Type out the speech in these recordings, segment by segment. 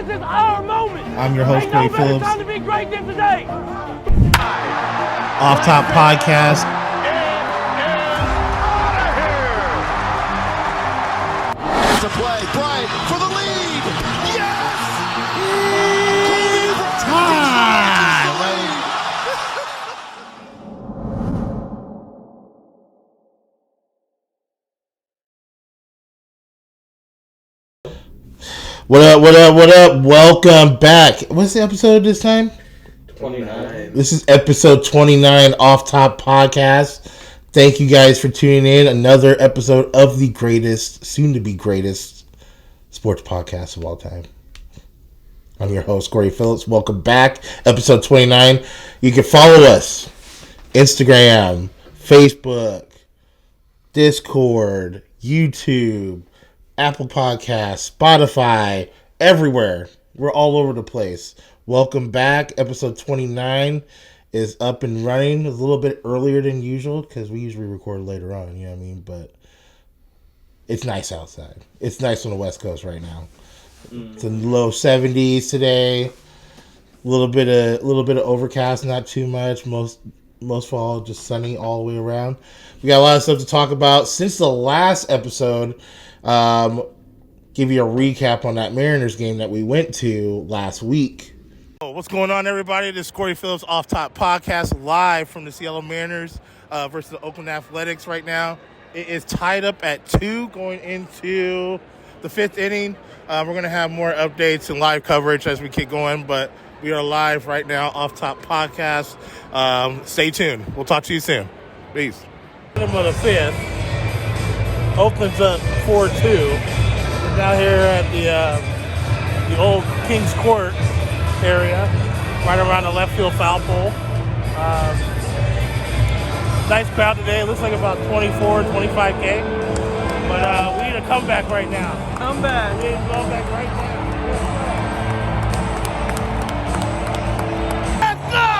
This is our moment. I'm your host, Cory Phillips. Time to be great than today. Off Top Podcast. To play, Bryant for the lead. Yes! Time! What up? Welcome back. What's the episode this time? 29. This is episode 29 Off Top Podcast. Thank you guys for tuning in. Another episode of the greatest, soon to be greatest, sports podcast of all time. I'm your host, Cory Phillips. Welcome back. Episode 29. You can follow us. Instagram, Facebook, Discord, YouTube, Apple Podcasts, Spotify, everywhere. We're all over the place. Welcome back. Episode 29 is up and running. A little bit earlier than usual because we usually record later on, you know what I mean? But it's nice outside. It's nice on the West Coast right now. It's in the low 70s today. A little bit of overcast, not too much. Most fall, just sunny all the way around. We got a lot of stuff to talk about. Since the last episode, give you a recap on that Mariners game that we went to last week. What's going on, everybody? This is Cory Phillips Off Top Podcast live from the Seattle Mariners versus the Oakland Athletics right now. It is tied up at 2 going into the 5th inning. We're going to have more updates and live coverage as we keep going, but we are live right now, Off Top Podcast. Stay tuned. We'll talk to you soon. Peace. Bottom of the 5th. Oakland's up 4-2. We're down here at the old Kings Court area, right around the left field foul pole. Nice crowd today. It looks like about 25K. But we need a comeback right now. Comeback. We need a comeback right now. Let's go!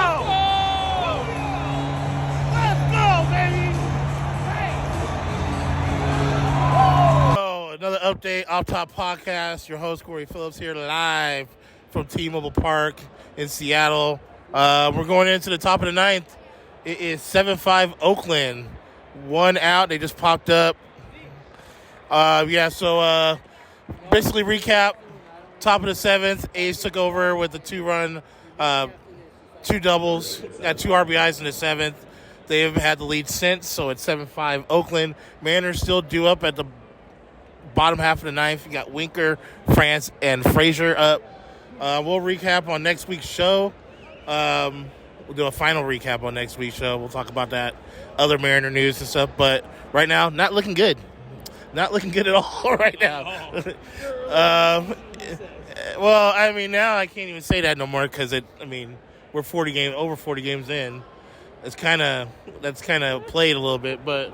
Let's go, baby! Oh, another update, Off Top Podcast. Your host, Cory Phillips, here live from T-Mobile Park in Seattle. We're going into the top of the 9th. It is 7-5 Oakland. 1 out. They just popped up. So basically recap. Top of the 7th, A's took over with a 2-run, 2 doubles, got 2 RBIs in the 7th. They have had the lead since, so it's 7-5 Oakland. Mariners still due up at the bottom half of the 9th. You got Winker, France, and Frazier up. We'll recap on next week's show. We'll do a final recap on next week's show. We'll talk about that, other Mariner news and stuff. But right now, not looking good. Not looking good at all right now. Well, I mean, now I can't even say that no more because we're over 40 games in. That's kind of played a little bit, but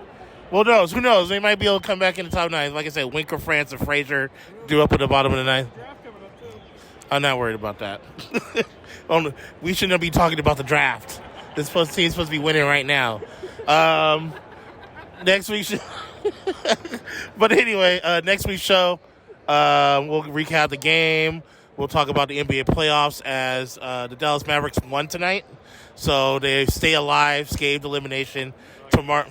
who knows? Who knows? They might be able to come back in the top 9. Like I said, Winker, France, and Frazier due up at the bottom of the 9th. I'm not worried about that. We shouldn't be talking about the draft. This team's supposed to be winning right now. Next week's but anyway, next week's show, we'll recap the game. We'll talk about the NBA playoffs as the Dallas Mavericks won tonight. So they stay alive, escaped elimination. Tomorrow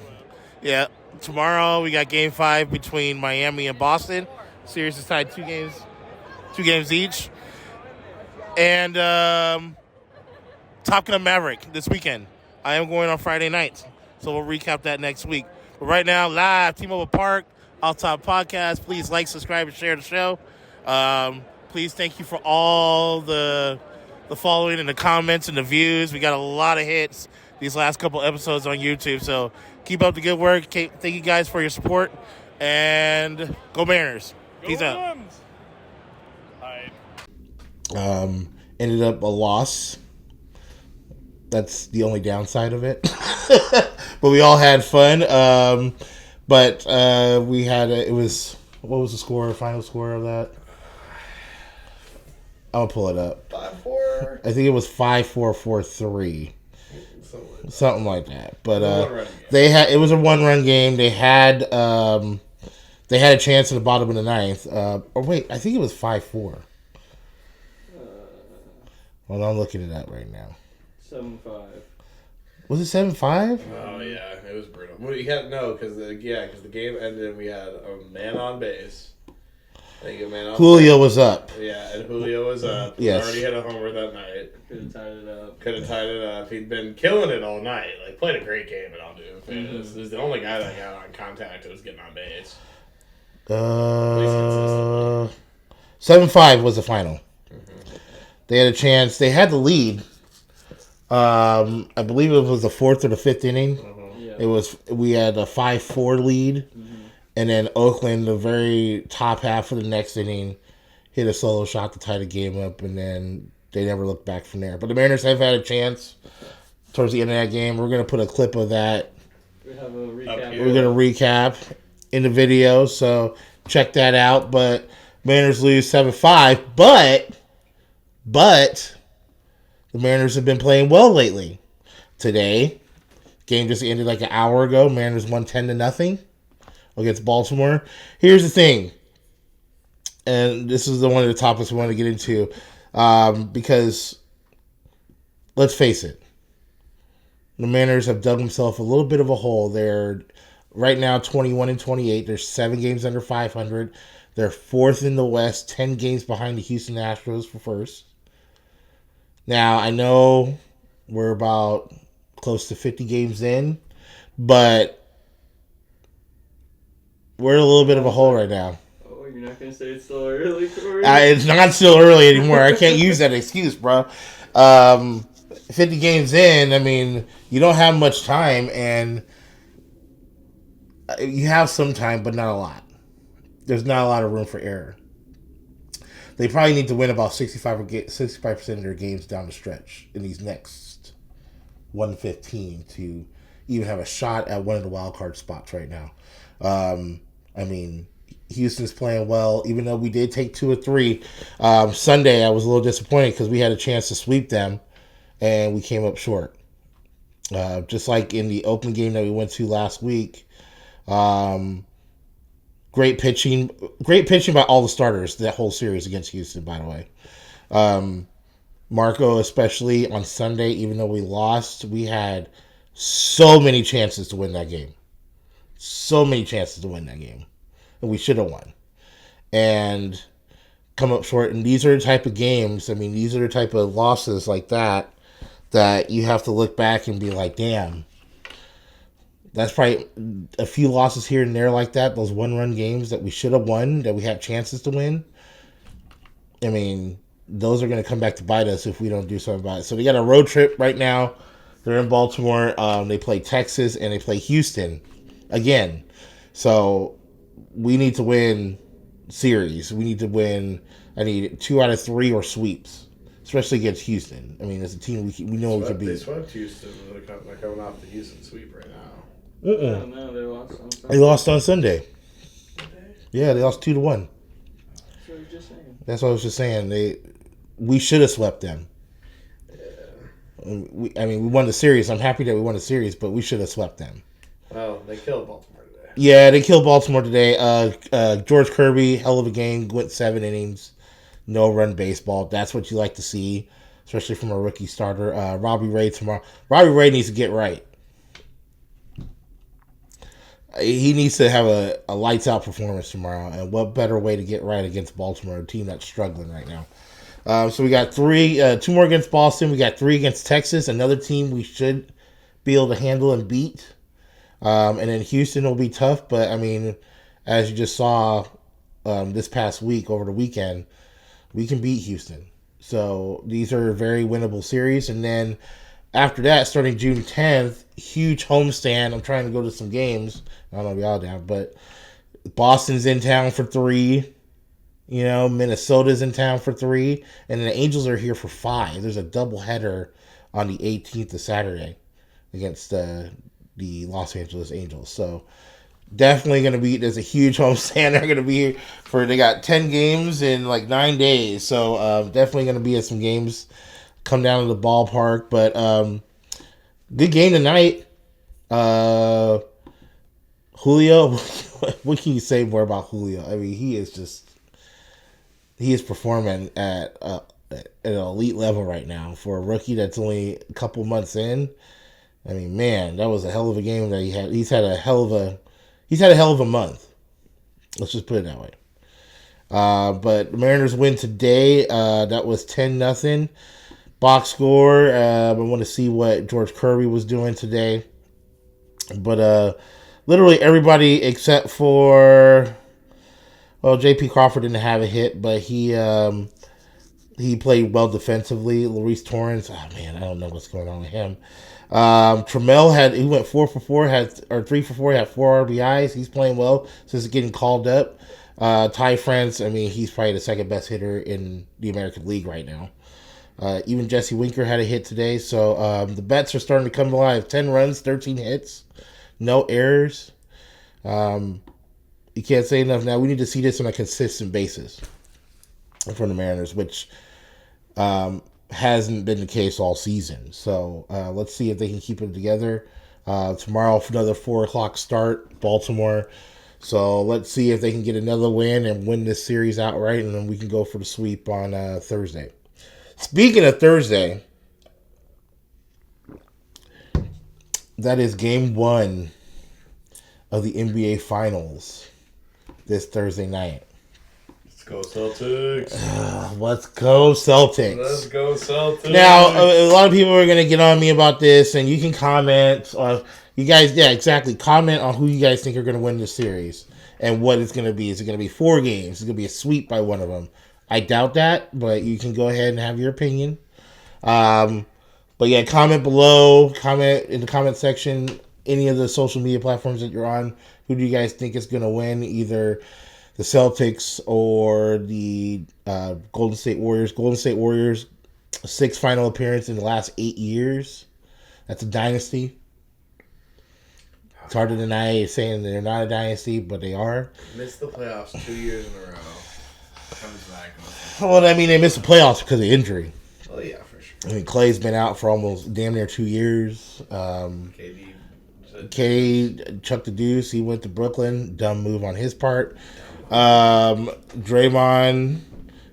we got Game 5 between Miami and Boston. Series is tied 2 games each. And Top Gun Maverick this weekend. I am going on Friday night, so we'll recap that next week. But right now, live, T-Mobile Park, Off Top Podcast. Please like, subscribe, and share the show. Please thank you for all the following and the comments and the views. We got a lot of hits these last couple episodes on YouTube, so keep up the good work. Thank you guys for your support, and go Mariners. Peace out. Ended up a loss. That's the only downside of it. But we all had fun. But we had what was the final score of that? I'll pull it up. 5-4? I think it was 5-4-4-3. Something like that. But it was a 1-run game. They had a chance in the bottom of the 9th. I think it was 5-4. Well, I'm looking it up right now. 7-5. Was it 7-5? Oh yeah, it was brutal. Because the game ended and we had a man on base. I think a man on Julio was up. Yeah, and Julio was up. Yes. Already had a homer that night. Could have tied it up. He'd been killing it all night. Like, played a great game, and I'll do it. Mm-hmm. This is the only guy that got on contact that was getting on base. 7-5 was the final. Mm-hmm. They had a chance. They had the lead. I believe it was the 4th or the 5th inning. Mm-hmm. Yeah. We had a 5-4 lead. Mm-hmm. And then Oakland, the very top half of the next inning, hit a solo shot to tie the game up, and then they never looked back from there. But the Mariners have had a chance towards the end of that game. We're going to put a clip of that. We have a recap. We're going to recap in the video, so check that out. But Mariners lose 7-5, but the Mariners have been playing well lately. Today, game just ended like an hour ago. Mariners won 10-0 against Baltimore. Here's the thing, and this is one of the topics we want to get into, because let's face it, the Mariners have dug themselves a little bit of a hole. They're right now 21-28. They're 7 games under 500. They're 4th in the West, 10 games behind the Houston Astros for first. Now, I know we're about close to 50 games in, but we're in a little bit of a hole right now. Oh, you're not going to say it's still early, Cory? It's not still early anymore. I can't use that excuse, bro. 50 games in, I mean, you don't have much time, and you have some time, but not a lot. There's not a lot of room for error. They probably need to win about 65% of their games down the stretch in these next 115 to even have a shot at one of the wild card spots right now. I mean, Houston's playing well, even though we did take 2 or 3. Sunday, I was a little disappointed because we had a chance to sweep them, and we came up short. Just like in the Oakland game that we went to last week. Great pitching by all the starters that whole series against Houston, by the way. Marco, especially on Sunday, even though we lost, we had so many chances to win that game. And we should have won. And come up short. And these are the type of games, these are the type of losses like that you have to look back and be like, damn. That's probably a few losses here and there like that. Those one-run games that we should have won, that we had chances to win. Those are going to come back to bite us if we don't do something about it. So they got a road trip right now. They're in Baltimore. They play Texas and they play Houston again. So we need to win series. We need to win. I need 2 out of 3 or sweeps, especially against Houston. It's a team we know we can beat. They swept Houston. They're coming off the Houston sweep right now. No, they lost on Sunday. They lost on Sunday. Yeah, they lost 2-1. That's what I was just saying. We should have swept them. We won the series. I'm happy that we won the series, but we should have swept them. Well, they killed Baltimore today. Yeah, they killed Baltimore today. George Kirby, hell of a game. Went 7 innings. No run baseball. That's what you like to see, especially from a rookie starter. Robbie Ray tomorrow. Robbie Ray needs to get right. He needs to have a lights-out performance tomorrow, and what better way to get right against Baltimore, a team that's struggling right now. So we got 2 more against Boston. We got 3 against Texas, another team we should be able to handle and beat. And then Houston will be tough, but, as you just saw this past week, over the weekend, we can beat Houston. So these are very winnable series, and then after that, starting June 10th, huge homestand. I'm trying to go to some games. I don't know if y'all down, but Boston's in town for 3. Minnesota's in town for 3. And then the Angels are here for 5. There's a doubleheader on the 18th of Saturday against the Los Angeles Angels. So definitely going to be, there's a huge homestand. They're going to be here they got 10 games in like 9 days. So definitely going to be at some games. Come down to the ballpark, but good game tonight. Julio, what can you say more about Julio? He is performing at at an elite level right now for a rookie that's only a couple months in. I mean, man, that was a hell of a game that he had. He's had a hell of a month. Let's just put it that way. But the Mariners win today. That was 10-0. Box score. I want to see what George Cory was doing today. But literally everybody except for, well, J.P. Crawford didn't have a hit, but he played well defensively. Luis Torrens, oh man, I don't know what's going on with him. Trammell he went 4 for 4, 3 for 4, had 4 RBIs. He's playing well since getting called up. Ty France, I mean, he's probably the second best hitter in the American League right now. Even Jesse Winker had a hit today. So the bets are starting to come alive. 10 runs, 13 hits, no errors. You can't say enough now. We need to see this on a consistent basis from the Mariners, which hasn't been the case all season. So let's see if they can keep it together. Tomorrow, another 4 o'clock start, Baltimore. So let's see if they can get another win and win this series outright, and then we can go for the sweep on Thursday. Speaking of Thursday, that is game 1 of the NBA Finals this Thursday night. Let's go Celtics. Let's go Celtics. Let's go Celtics. Now, a lot of people are going to get on me about this, and you can comment on, you guys, yeah, exactly. Comment on who you guys think are going to win this series and what it's going to be. Is it going to be 4 games? Is it going to be a sweep by one of them? I doubt that, but you can go ahead and have your opinion. But yeah, comment below, comment in the comment section, any of the social media platforms that you're on. Who do you guys think is going to win? Either the Celtics or the Golden State Warriors. Golden State Warriors, 6th final appearance in the last 8 years. That's a dynasty. It's hard to deny saying they're not a dynasty, but they are. Missed the playoffs 2 years in a row. Comes back. Well, I mean, they missed the playoffs because of injury. Oh, yeah, for sure. I mean, Clay's been out for almost damn near 2 years. KD chucked the deuce. He went to Brooklyn. Dumb move on his part. Draymond,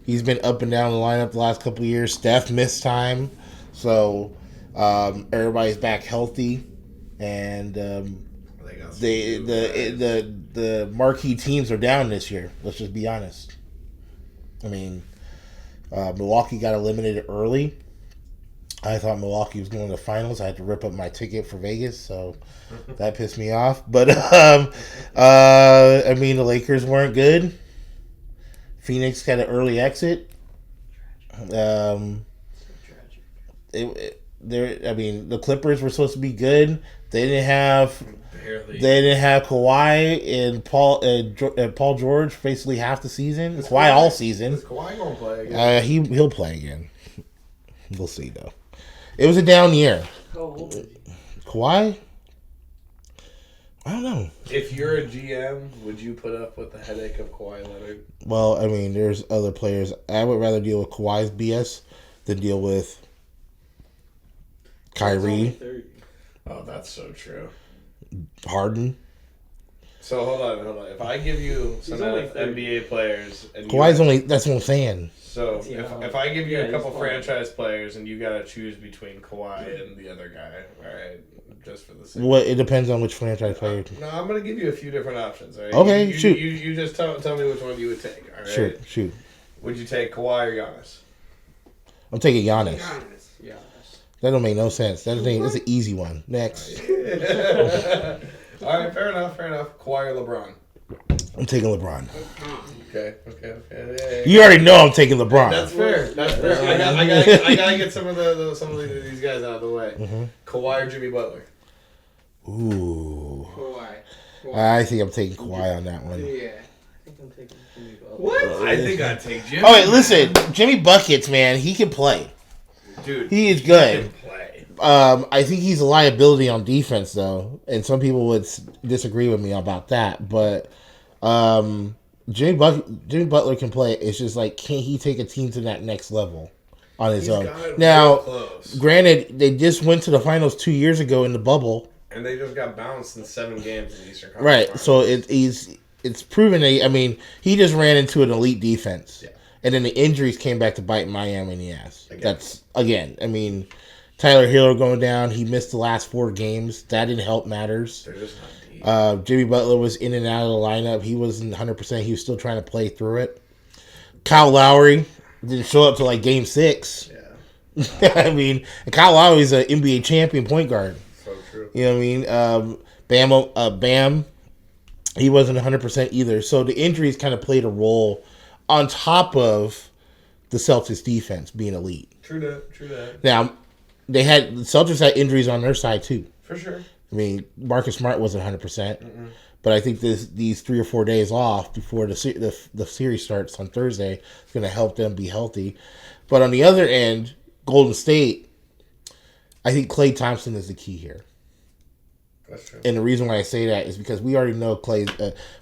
he's been up and down the lineup the last couple of years. Steph missed time. So everybody's back healthy. And the marquee teams are down this year. Let's just be honest. I mean, Milwaukee got eliminated early. I thought Milwaukee was going to the finals. I had to rip up my ticket for Vegas, so that pissed me off. But, I mean, the Lakers weren't good. Phoenix had an early exit. The Clippers were supposed to be good. They didn't have Kawhi and Paul George basically half the season. Kawhi all season. Is Kawhi gonna play again? He'll play again. We'll see though. It was a down year. How old is he? Kawhi? I don't know. If you're a GM, would you put up with the headache of Kawhi Leonard? Well, I mean, there's other players. I would rather deal with Kawhi's BS than deal with Kyrie, Oh, that's so true. Harden. So hold on. If I give you some NBA players, and Kawhi's only. That's what I'm saying. So if I give you a couple franchise players and you gotta choose between Kawhi and the other guy, all right, just for the sake. It depends on which franchise player. No, I'm gonna give you a few different options. All right? Okay, shoot. You just tell me which one you would take. All right. Shoot. Would you take Kawhi or Giannis? I'm taking Giannis. Yeah. That don't make no sense. That's an easy one. Next. All right, fair enough. Kawhi or LeBron? I'm taking LeBron. Okay. Yeah. You already know I'm taking LeBron. That's fair. I gotta get some of these guys out of the way. Mm-hmm. Kawhi or Jimmy Butler? Kawhi. I think I'm taking Kawhi on that one. Yeah. I think I'm taking Jimmy Butler. What? I think I'd take Jimmy. Oh wait, listen, Jimmy Buckets, man, he can play. Dude, he is good. He can play. I think he's a liability on defense, though, and some people would disagree with me about that. But Jimmy Butler can play. It's just like, can he take a team to that next level on his own? Now, granted, they just went to the finals 2 years ago in the bubble, and they just got bounced in 7 games in the Eastern Conference. Right, so it's proven. I mean, he just ran into an elite defense. Yeah. And then the injuries came back to bite Miami in the ass. That's, again, I mean, Tyler Hiller going down. He missed the last 4 games. That didn't help matters. They're just not deep. Jimmy Butler was in and out of the lineup. He wasn't 100%. He was still trying to play through it. Kyle Lowry didn't show up till like game 6. Yeah. I mean, Kyle Lowry's an NBA champion point guard. So true. You know what I mean? Bam, he wasn't 100% either. So the injuries kind of played a role on top of the Celtics defense being elite. True that. Now, the Celtics had injuries on their side too. For sure. I mean, Marcus Smart wasn't 100%. But I think these 3 or 4 days off before the series starts on Thursday is going to help them be healthy. But on the other end, Golden State, I think Klay Thompson is the key here. That's true. And the reason why I say that is because we already know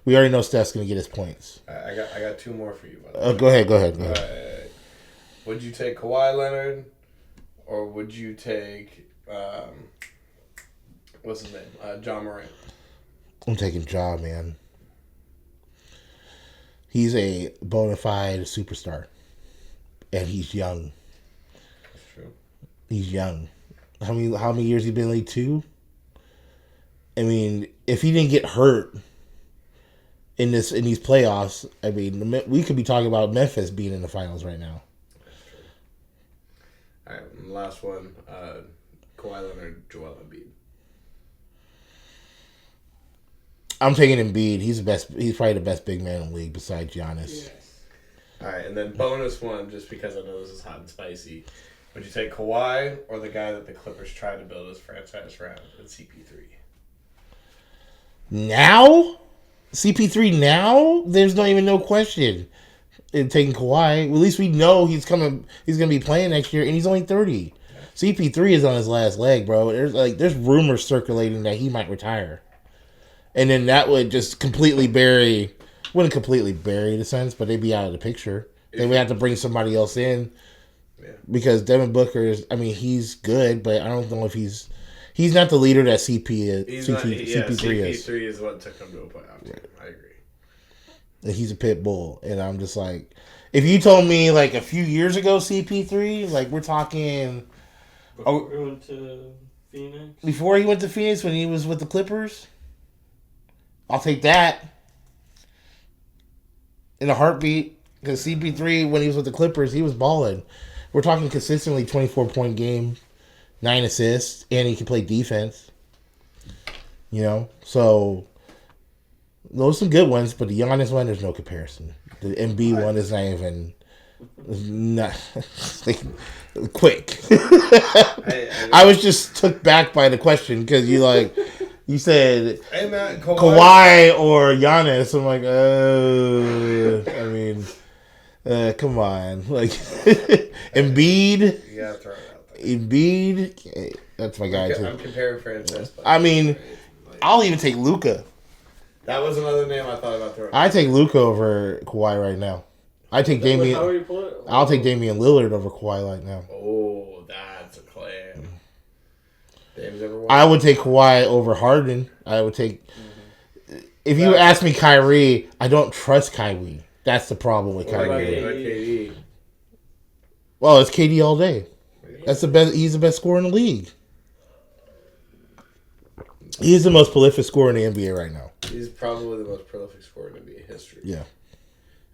we already know Steph's going to get his points. I got 2 more for you. By the way. Go ahead. Would you take Kawhi Leonard, or would you take what's his name? John Morant. I'm taking Ja, man. He's a bona fide superstar. And he's young. That's true. He's young. How many years he been in the league? 2? I mean, if he didn't get hurt in these playoffs, I mean, we could be talking about Memphis being in the finals right now. That's true. All right, and last one. Kawhi Leonard, Joel Embiid. I'm taking Embiid. He's probably the best big man in the league besides Giannis. Yes. All right, and then bonus one, just because I know this is hot and spicy. Would you take Kawhi or the guy that the Clippers tried to build as franchise around in CP3? Now? CP3 now? There's not even no question in taking Kawhi. At least we know he's going to be playing next year, and he's only 30. CP3 is on his last leg, bro. There's rumors circulating that he might retire. And then that would just wouldn't completely bury the Suns, but they'd be out of the picture. They would have to bring somebody else in. Yeah. Because Devin Booker he's good, but I don't know if he's not the leader that CP3 is. CP3 is what took him to a playoff team. Right. I agree. And he's a pit bull. And I'm just like, if you told me like a few years ago CP3, like we're talking Before he went to Phoenix? Before he went to Phoenix when he was with the Clippers, I'll take that in a heartbeat. Because CP3, when he was with the Clippers, he was balling. We're talking consistently 24-point game, 9 assists, and he can play defense. You know? So, those are some good ones, but the Giannis one, there's no comparison. The MB one is not even... quick. I was just took back by the question because you said hey man, Kawhi or Giannis. I'm like, come on, like Embiid. You gotta throw it out there. Embiid, that's my guy too. I'm comparing franchise. I mean, I'll even take Luka. That was another name I thought about throwing. I take Luka over Kawhi right now. I take Damian. I'll take Damian Lillard over Kawhi right now. Oh, that's a claim. Dame's ever won. I would take Kawhi over Harden. I would take. If you ask me Kyrie, I don't trust Kyrie. That's the problem with Kyrie. What about KD? Well, it's KD all day. That's the best. He's the best scorer in the league. He's the most prolific scorer in the NBA right now. He's probably the most prolific scorer in NBA history. Yeah.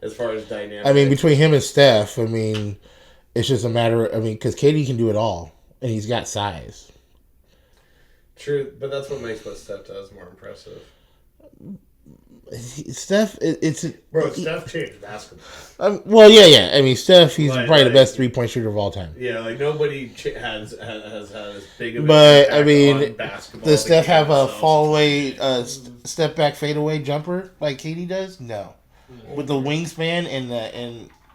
As far as dynamic. I mean, between him and Steph, it's just a matter of, because KD can do it all, and he's got size. True, but that's what makes what Steph does more impressive. Steph, Steph changed basketball. Yeah. Steph, he's probably the best 3-point shooter of all time. Yeah, nobody has had as big of an but impact on basketball. Does Steph have a fall away, step back, fade away jumper like KD does? No. With the wingspan and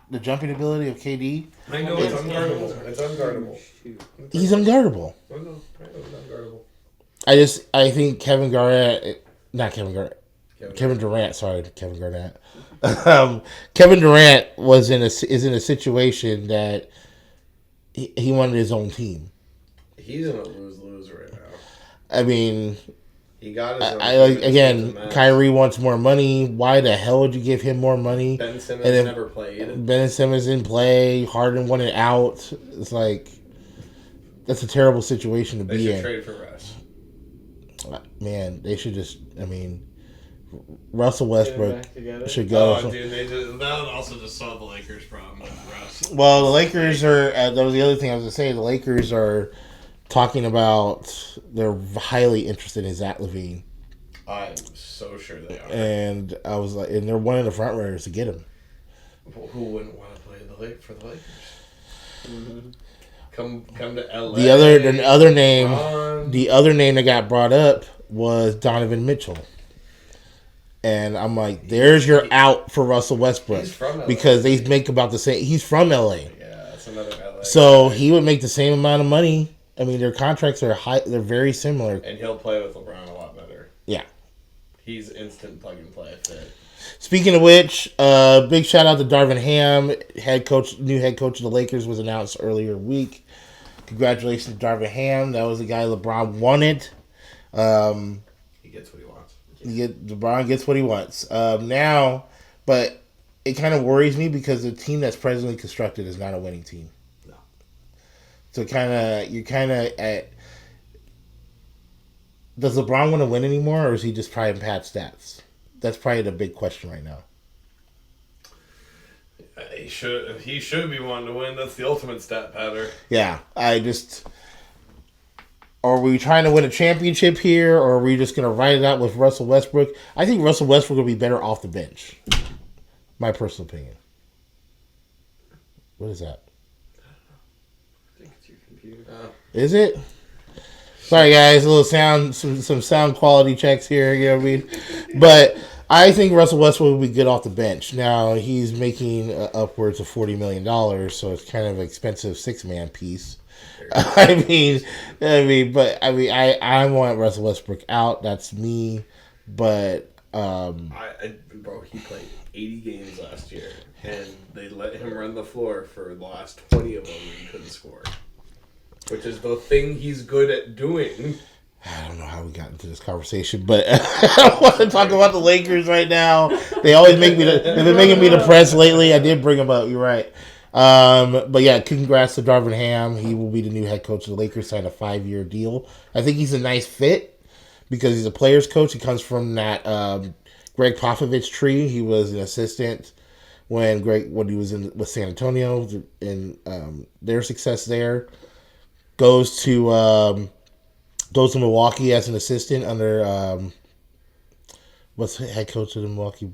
the jumping ability of KD, I know it's unguardable. It's unguardable. He's unguardable. I know it's unguardable. I think Kevin Durant. Sorry, Kevin Garnett. Kevin Durant is in a situation that he wanted his own team. He's in a lose-lose right now. I mean, He got his own. Again, Kyrie wants more money. Why the hell would you give him more money? Ben Simmons never played. Ben Simmons didn't play. Harden wanted out. It's like, that's a terrible situation to be in. They should trade for Russ. Man, they should just, Russell Westbrook should go. Oh, dude, that would also just solve the Lakers' problem with Russ. Well, the Lakers are, that was the other thing I was going to say, the Lakers are talking about, they're highly interested in Zach LaVine. I'm so sure they are. And I was like, and they're one of the front runners to get him. Well, who wouldn't want to play for the Lakers? Mm-hmm. Come to LA. The other name that got brought up was Donovan Mitchell. And I'm like, there's your out for Russell Westbrook. He's from LA. Because they make about the same. He's from LA. Yeah, that's another LA. So he would make the same amount of money. Their contracts are high. They're very similar. And he'll play with LeBron a lot better. Yeah. He's instant plug and play fit. Speaking of which, big shout out to Darvin Ham, new head coach of the Lakers, was announced earlier week. Congratulations to Darvin Ham. That was the guy LeBron wanted. He gets what he wants. LeBron gets what he wants. But it kind of worries me because the team that's presently constructed is not a winning team. No. So you're kind of at. Does LeBron want to win anymore, or is he just trying pad stats? That's probably the big question right now. He should be wanting to win. That's the ultimate stat pattern. Yeah, are we trying to win a championship here, or are we just going to ride it out with Russell Westbrook? I think Russell Westbrook will be better off the bench. My personal opinion. What is that? I think it's your computer. Is it? Sorry, guys. A little sound, some sound quality checks here. You know what I mean? But I think Russell Westbrook will be good off the bench. Now, he's making upwards of $40 million, so it's kind of an expensive six-man piece. I want Russell Westbrook out. That's me. But bro, he played 80 games last year, and they let him run the floor for the last 20 of them, and he couldn't score. Which is the thing he's good at doing. I don't know how we got into this conversation, but I want to talk about the Lakers right now. They always they've been making me depressed lately. I did bring them up. You're right. But yeah, congrats to Darvin Ham. He will be the new head coach of the Lakers, signed a 5-year deal. I think he's a nice fit because he's a player's coach. He comes from that Greg Popovich tree. He was an assistant when he was with San Antonio, and their success there. Goes to Milwaukee as an assistant under what's the head coach of the Milwaukee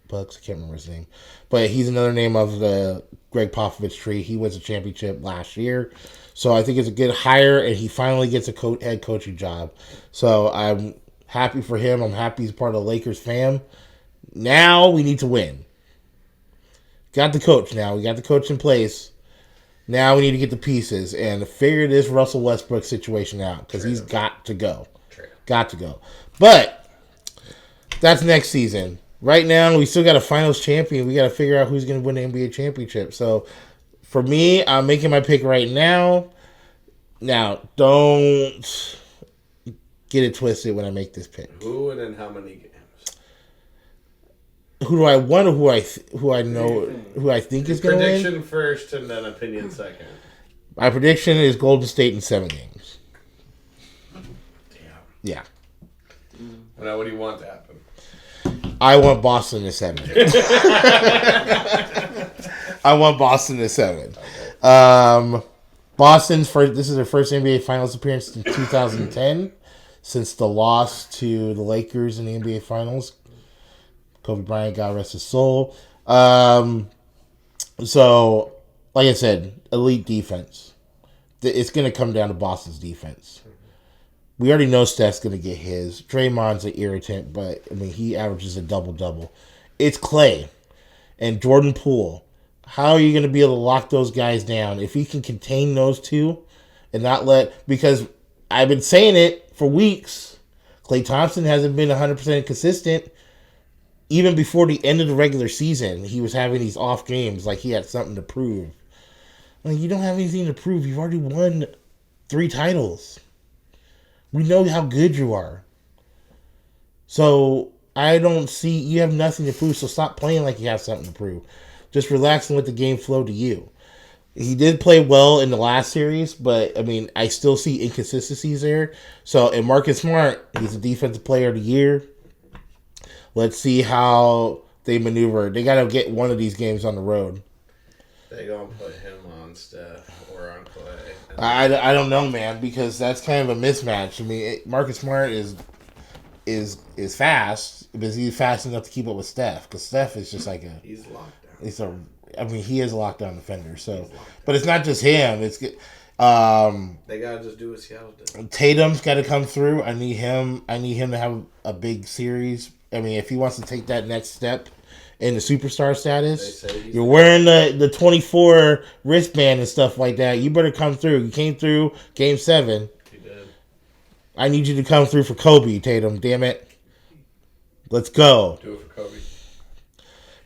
Bucks? I can't remember his name, but he's another name of the Greg Popovich tree. He wins a championship last year, so I think it's a good hire, and he finally gets a head coaching job. So I'm happy for him. I'm happy he's part of the Lakers fam. Now we need to win. Got the coach now. We got the coach in place. Now we need to get the pieces and figure this Russell Westbrook situation out because he's got to go. True. Got to go. But that's next season. Right now, we still got a finals champion. We got to figure out who's going to win the NBA championship. So for me, I'm making my pick right now. Now, don't get it twisted when I make this pick. Who and in how many games? Who do I want, or who I know, who I think is going to win? Prediction first, and then opinion second. My prediction is Golden State in 7 games. Damn. Yeah. Now, what do you want to happen? I want Boston in 7. I want Boston in 7. Okay. This is their first NBA Finals appearance in 2010 since the loss to the Lakers in the NBA Finals. Kobe Bryant, God rest his soul. So, like I said, elite defense. It's going to come down to Boston's defense. We already know Steph's going to get his. Draymond's an irritant, but, he averages a double-double. It's Clay and Jordan Poole. How are you going to be able to lock those guys down? If he can contain those two and not because I've been saying it for weeks, Klay Thompson hasn't been 100% consistent. Even before the end of the regular season, he was having these off games like he had something to prove. You don't have anything to prove. You've already won 3 titles. We know how good you are. So I don't see you have nothing to prove. So stop playing like you have something to prove. Just relax and let the game flow to you. He did play well in the last series, but I mean, I still see inconsistencies there. So, and Marcus Smart, he's a defensive player of the year. Let's see how they maneuver. They got to get one of these games on the road. They gonna put him on Steph or on Clay. I don't know, man, because that's kind of a mismatch. I mean, Marcus Smart is fast, but he's fast enough to keep up with Steph. Because Steph is just like he's locked down. He is a lockdown defender. So, but it's not just him. It's they gotta just do what Seattle did. Tatum's got to come through. I need him to have a big series. I mean, if he wants to take that next step in the superstar status, you're wearing the 24 wristband and stuff like that. You better come through. You came through Game 7. He did. I need you to come through for Kobe, Tatum. Damn it. Let's go. Do it for Kobe.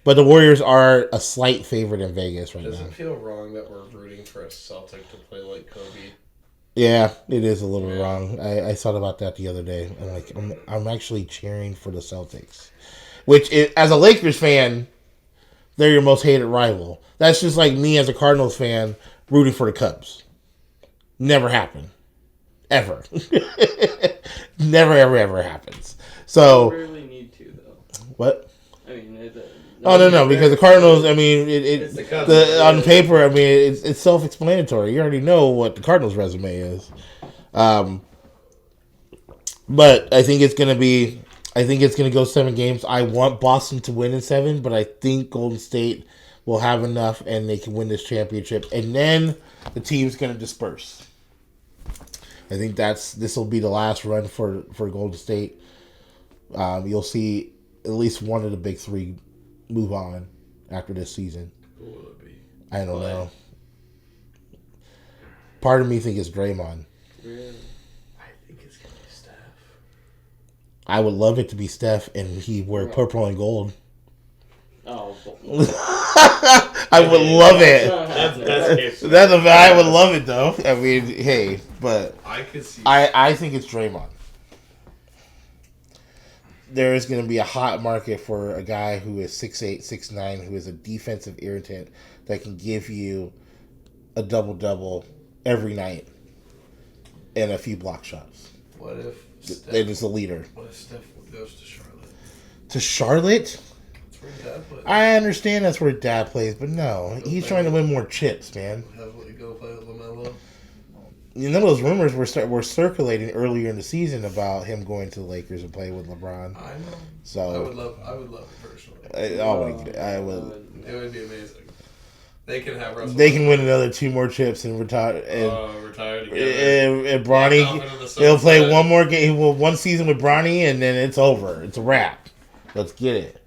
But the Warriors are a slight favorite in Vegas right now. Does it feel wrong that we're rooting for a Celtic to play like Kobe? Yeah, it is a little wrong. I thought about that the other day. I'm actually cheering for the Celtics. Which, as a Lakers fan, they're your most hated rival. That's just like me as a Cardinals fan rooting for the Cubs. Never happened. Ever. Never, ever happens. So, You rarely need to, though. What? I mean, No, because the Cardinals, I mean, on paper, I mean, it's self-explanatory. You already know what the Cardinals' resume is. But I think it's going to go 7 games. I want Boston to win in 7, but I think Golden State will have enough and they can win this championship. And then the team's going to disperse. I think this will be the last run for Golden State. You'll see at least one of the big 3 move on after this season. Who will it be? I don't know. Part of me thinks it's Draymond. Really? I think it's going to be Steph. I would love it to be Steph and he wear purple and gold. Oh. I would love it. That's I would love it though. I mean, hey, but I could see. I think it's Draymond. There is going to be a hot market for a guy who is 6'8", 6'9", who is a defensive irritant that can give you a double-double every night and a few block shots. What if Steph... It is a leader. What if Steph goes to Charlotte? To Charlotte? That's where Dad plays. I understand that's where Dad plays, but no. He's trying to win more chips, man. Have what you go play with LaMelo? You know those rumors were circulating earlier in the season about him going to the Lakers and play with LeBron. I know. So I would love it personally. I would. It would be amazing. They can have Russell. They can win another 2 more chips and retire. Retire together. And Bronny, he'll play one more game. One season with Bronny, and then it's over. It's a wrap. Let's get it.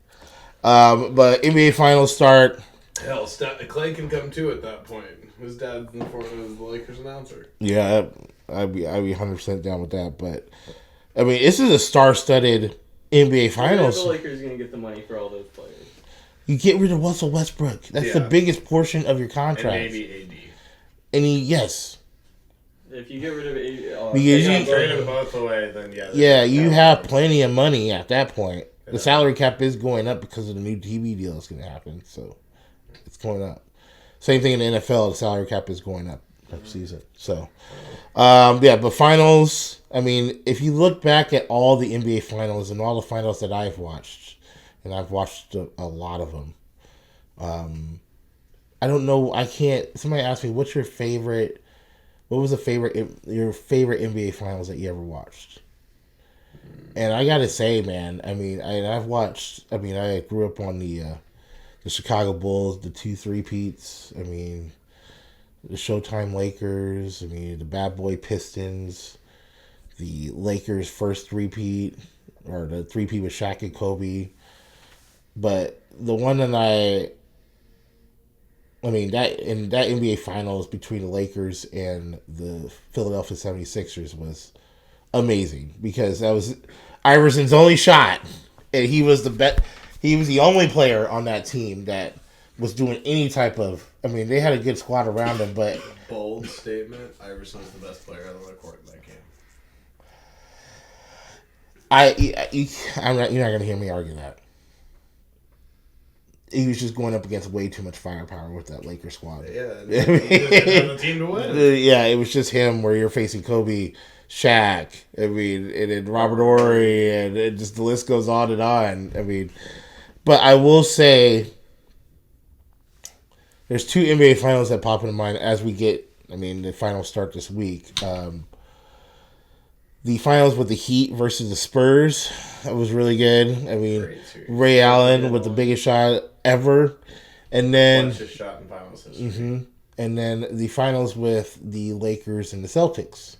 But NBA Finals start. Hell, Clay can come too at that point. His dad was the Lakers announcer. Yeah, I'd be 100% down with that. But I mean, this is a star-studded NBA Finals. The Lakers are going to get the money for all those players. You get rid of Russell Westbrook. That's the biggest portion of your contract. And maybe AD. And yes. If you get rid of AD, because you trade them both away, then yeah. Yeah, you have plenty of money at that point. The salary cap is going up because of the new TV deal that's going to happen. So it's going up. Same thing in the NFL. The salary cap is going up next season. So, but finals. I mean, if you look back at all the NBA finals and all the finals that I've watched, and I've watched a lot of them. I don't know. I can't. Somebody asked me, "What's your favorite? What was your favorite NBA finals that you ever watched?" And I gotta say, man. I mean, I've watched. I mean, I grew up on the Chicago Bulls, the 2 3-peats. I mean, the Showtime Lakers. I mean, the Bad Boy Pistons. The Lakers' first 3-peat, or the 3-peat with Shaq and Kobe. But the one that that NBA Finals between the Lakers and the Philadelphia 76ers was amazing because that was Iverson's only shot, and he was the only player on that team that was doing any type of. I mean, they had a good squad around him, but bold statement: Iverson's the best player on the court in that game. I'm not. You're not gonna hear me argue that. He was just going up against way too much firepower with that Lakers squad. Yeah, he didn't have a team to win. Yeah, it was just him where you're facing Kobe, Shaq, and then Robert Horry, and just the list goes on and on. But I will say there's two NBA finals that pop into mind as we get, the finals start this week. The finals with the Heat versus the Spurs, that was really good. Ray Allen with the biggest shot ever. And then Just shot in finals history. Mm-hmm. And then the finals with the Lakers and the Celtics.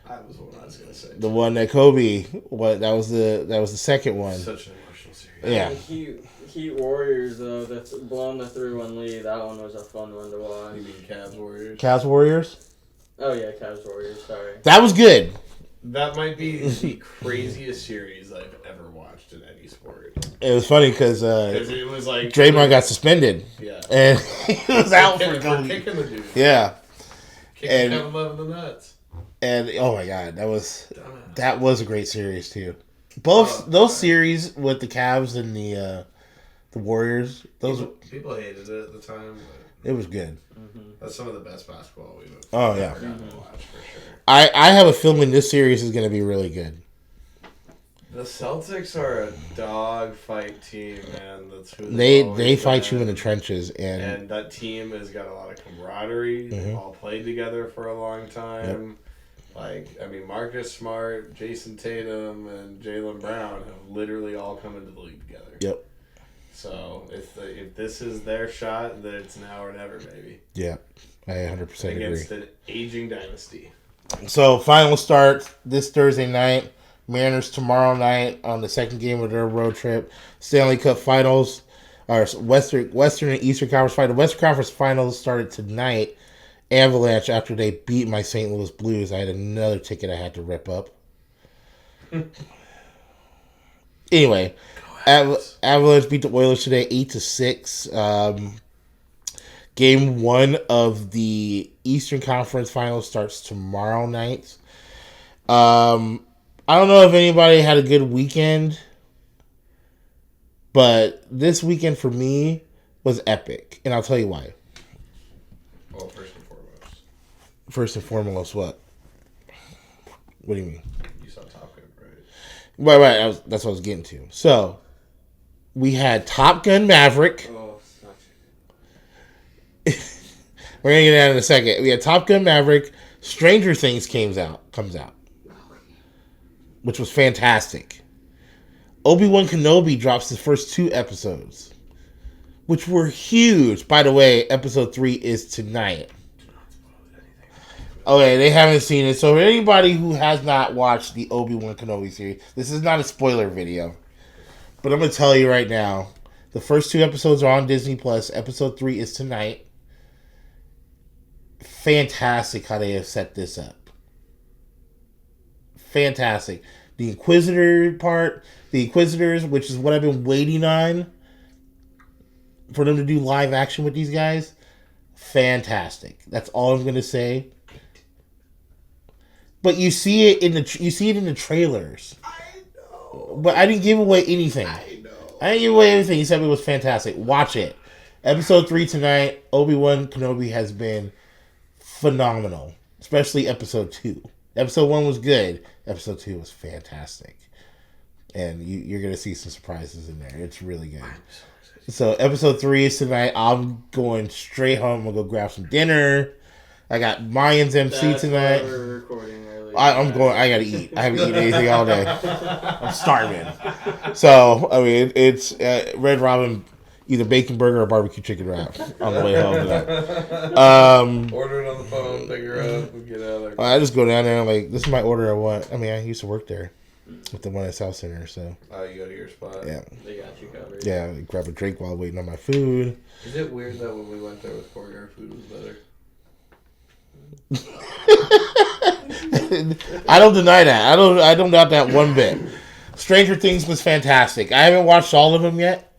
That was what I was gonna say. The one that Kobe, that was the second one. Such an emotional series. Yeah. Heat Warriors, that's blowing the 3-1 lead. That one was a fun one to watch. You mean Cavs Warriors? Cavs Warriors? Oh yeah, Cavs Warriors. Sorry. That was good. That might be the craziest series I've ever watched in any sport. It was funny because It was like Draymond got suspended. Yeah. And he was out for kicking the dude. Yeah. Kicking Kevin Love in the nuts. And oh my god, that was a great series too. Both those series with the Cavs and the Warriors, people hated it at the time. But it was good. that's some of the best basketball we've ever gotten to watch for sure. I have a feeling this series is going to be really good. The Celtics are a dog fight team, man. That's who They fight you in the trenches, and that team has got a lot of camaraderie. They've all played together for a long time. Yep. Marcus Smart, Jason Tatum, and Jaylen Brown have literally all come into the league together. Yep. So if this is their shot, then it's now or never, baby. Yeah, I 100% agree. Against an aging dynasty. So final start this Thursday night. Mariners tomorrow night on the second game of their road trip. Stanley Cup Finals, or Western and Eastern Conference Finals. The Western Conference Finals started tonight. Avalanche, after they beat my St. Louis Blues, I had another ticket I had to rip up. Anyway, Avalanche beat the Oilers today 8-6. Game 1 of the Eastern Conference Finals starts tomorrow night. I don't know if anybody had a good weekend, but this weekend for me was epic, and I'll tell you why. Well, first and foremost. First and foremost, what? What do you mean? You saw Top Gun, right? Right. That's what I was getting to. So, we had Top Gun Maverick. Oh, We're going to get that in a second. We had Top Gun Maverick. Stranger Things comes out. Which was fantastic. Obi-Wan Kenobi drops his first 2 episodes. Which were huge. By the way, episode 3 is tonight. Okay, they haven't seen it. So for anybody who has not watched the Obi-Wan Kenobi series, this is not a spoiler video. But I'm going to tell you right now. The first 2 episodes are on Disney+. Episode 3 is tonight. Fantastic how they have set this up. Fantastic. The Inquisitors, which is what I've been waiting on for them to do live action with these guys. Fantastic. That's all I'm gonna say. But you see it in the trailers. I know. But I didn't give away anything. I know. I didn't give away anything. He said it was fantastic. Watch it. Episode 3 tonight. Obi-Wan Kenobi has been phenomenal, especially episode 2. Episode 1 was good. Episode 2 was fantastic. And you're going to see some surprises in there. It's really good. So episode 3 is tonight. I'm going straight home. I'm going to go grab some dinner. I got Mayans MC tonight. We're recording early. I got to eat. I haven't eaten anything all day. I'm starving. So, it's Red Robin, either bacon burger or barbecue chicken wrap on the way home tonight. Order it on the phone, pick her up, and get out of there. I just go down there and this is my order I want. I used to work there with the one at South Center, so. Oh, you go to your spot? Yeah. They got you covered. Yeah, grab a drink while waiting on my food. Is it weird that when we went there with Cory, our food was better? I don't deny that. I don't doubt that one bit. Stranger Things was fantastic. I haven't watched all of them yet,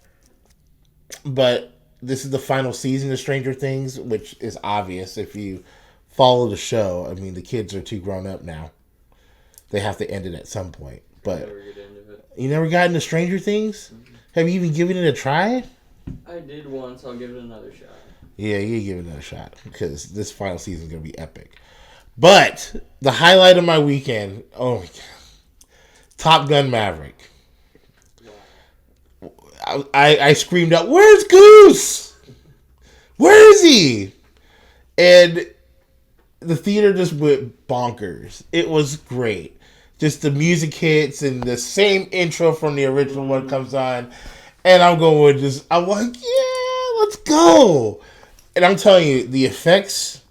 but this is the final season of Stranger Things, which is obvious if you follow the show. The kids are too grown up now. They have to end it at some point. But You never got into Stranger Things? Have you even given it a try? I did once. I'll give it another shot. Yeah, you give it another shot because this final season is going to be epic. But the highlight of my weekend, oh my God, Top Gun Maverick. I screamed out, "Where's Goose? Where is he?" And the theater just went bonkers. It was great. Just the music hits and the same intro from the original one comes on. And I'm like, yeah, let's go. And I'm telling you, the effects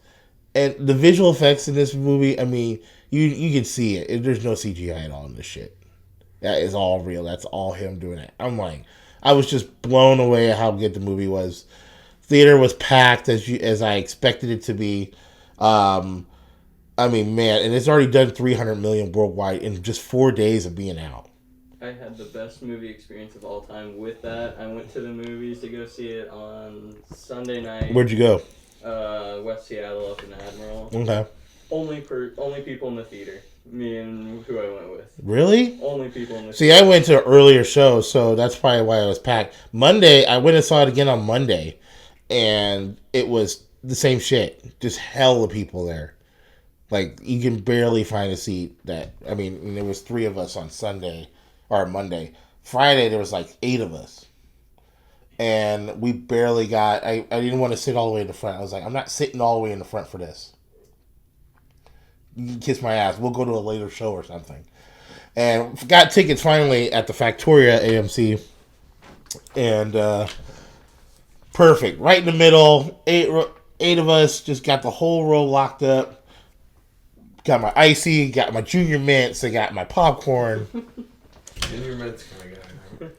and the visual effects in this movie, I mean, you can see it. There's no CGI at all in this shit. That is all real. That's all him doing it. I'm like, I was just blown away at how good the movie was. Theater was packed as I expected it to be. I mean, man, and it's already done $300 million worldwide in just 4 days of being out. I had the best movie experience of all time with that. I went to the movies to go see it on Sunday night. Where'd you go? West Seattle up in Admiral. Okay. Only people in the theater. Me and who I went with. Really? Only people in the See, theater. I went to an earlier show, so that's probably why it was packed. Monday, I went and saw it again on Monday, and it was the same shit. Just hell of people there. Like, you can barely find a seat there was 3 of us on Sunday, or Monday. Friday, there was like 8 of us. And we barely got, I didn't want to sit all the way in the front. I was like, I'm not sitting all the way in the front for this. You can kiss my ass. We'll go to a later show or something. And got tickets finally at the Factoria AMC. And perfect. Right in the middle. 8 of us just got the whole row locked up. Got my icy, got my Junior Mints, I got my popcorn. Junior Mints kind of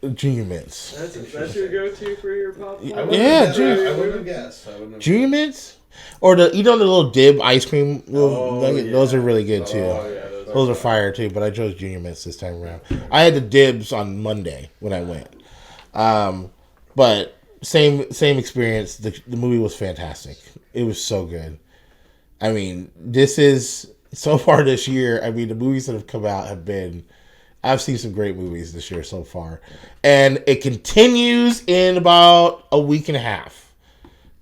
guy. Junior Mints. That's your go-to for your popcorn? Yeah, I wouldn't have guessed. Junior Mints? Or the little dib ice cream nugget, yeah. those are really good too. Oh, yeah, those are fire too, but I chose Junior Mints this time around. I had the dibs on Monday when I went. But same experience. The movie was fantastic. It was so good. I mean, so far this year, I mean, the movies that have come out I've seen some great movies this year so far. And it continues in about a week and a half.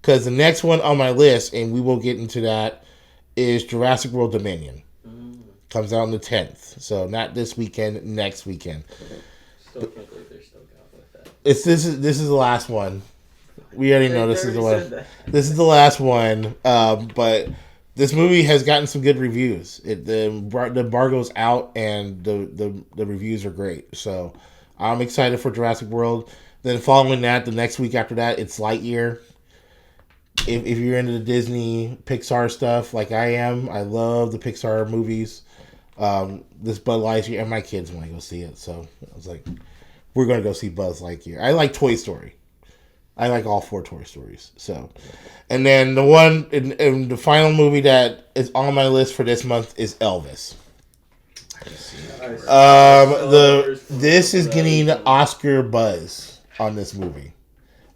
Because the next one on my list, and we will get into that, is Jurassic World Dominion. Comes out on the 10th. So not this weekend, next weekend. Still can't believe they're still going with that. This is the last one. We already know this is the already one. said that. This is the last one. But this movie has gotten some good reviews. The embargo's out, and the reviews are great. So I'm excited for Jurassic World. Then following that, the next week after that, it's Lightyear. If you're into the Disney Pixar stuff like I am, I love the Pixar movies. This Buzz Lightyear, and my kids want to go see it. So I was like, we're going to go see Buzz Lightyear. I like Toy Story. I like all 4 Toy Stories. So, and then the one and the final movie that is on my list for this month is Elvis. This is getting Oscar buzz on this movie.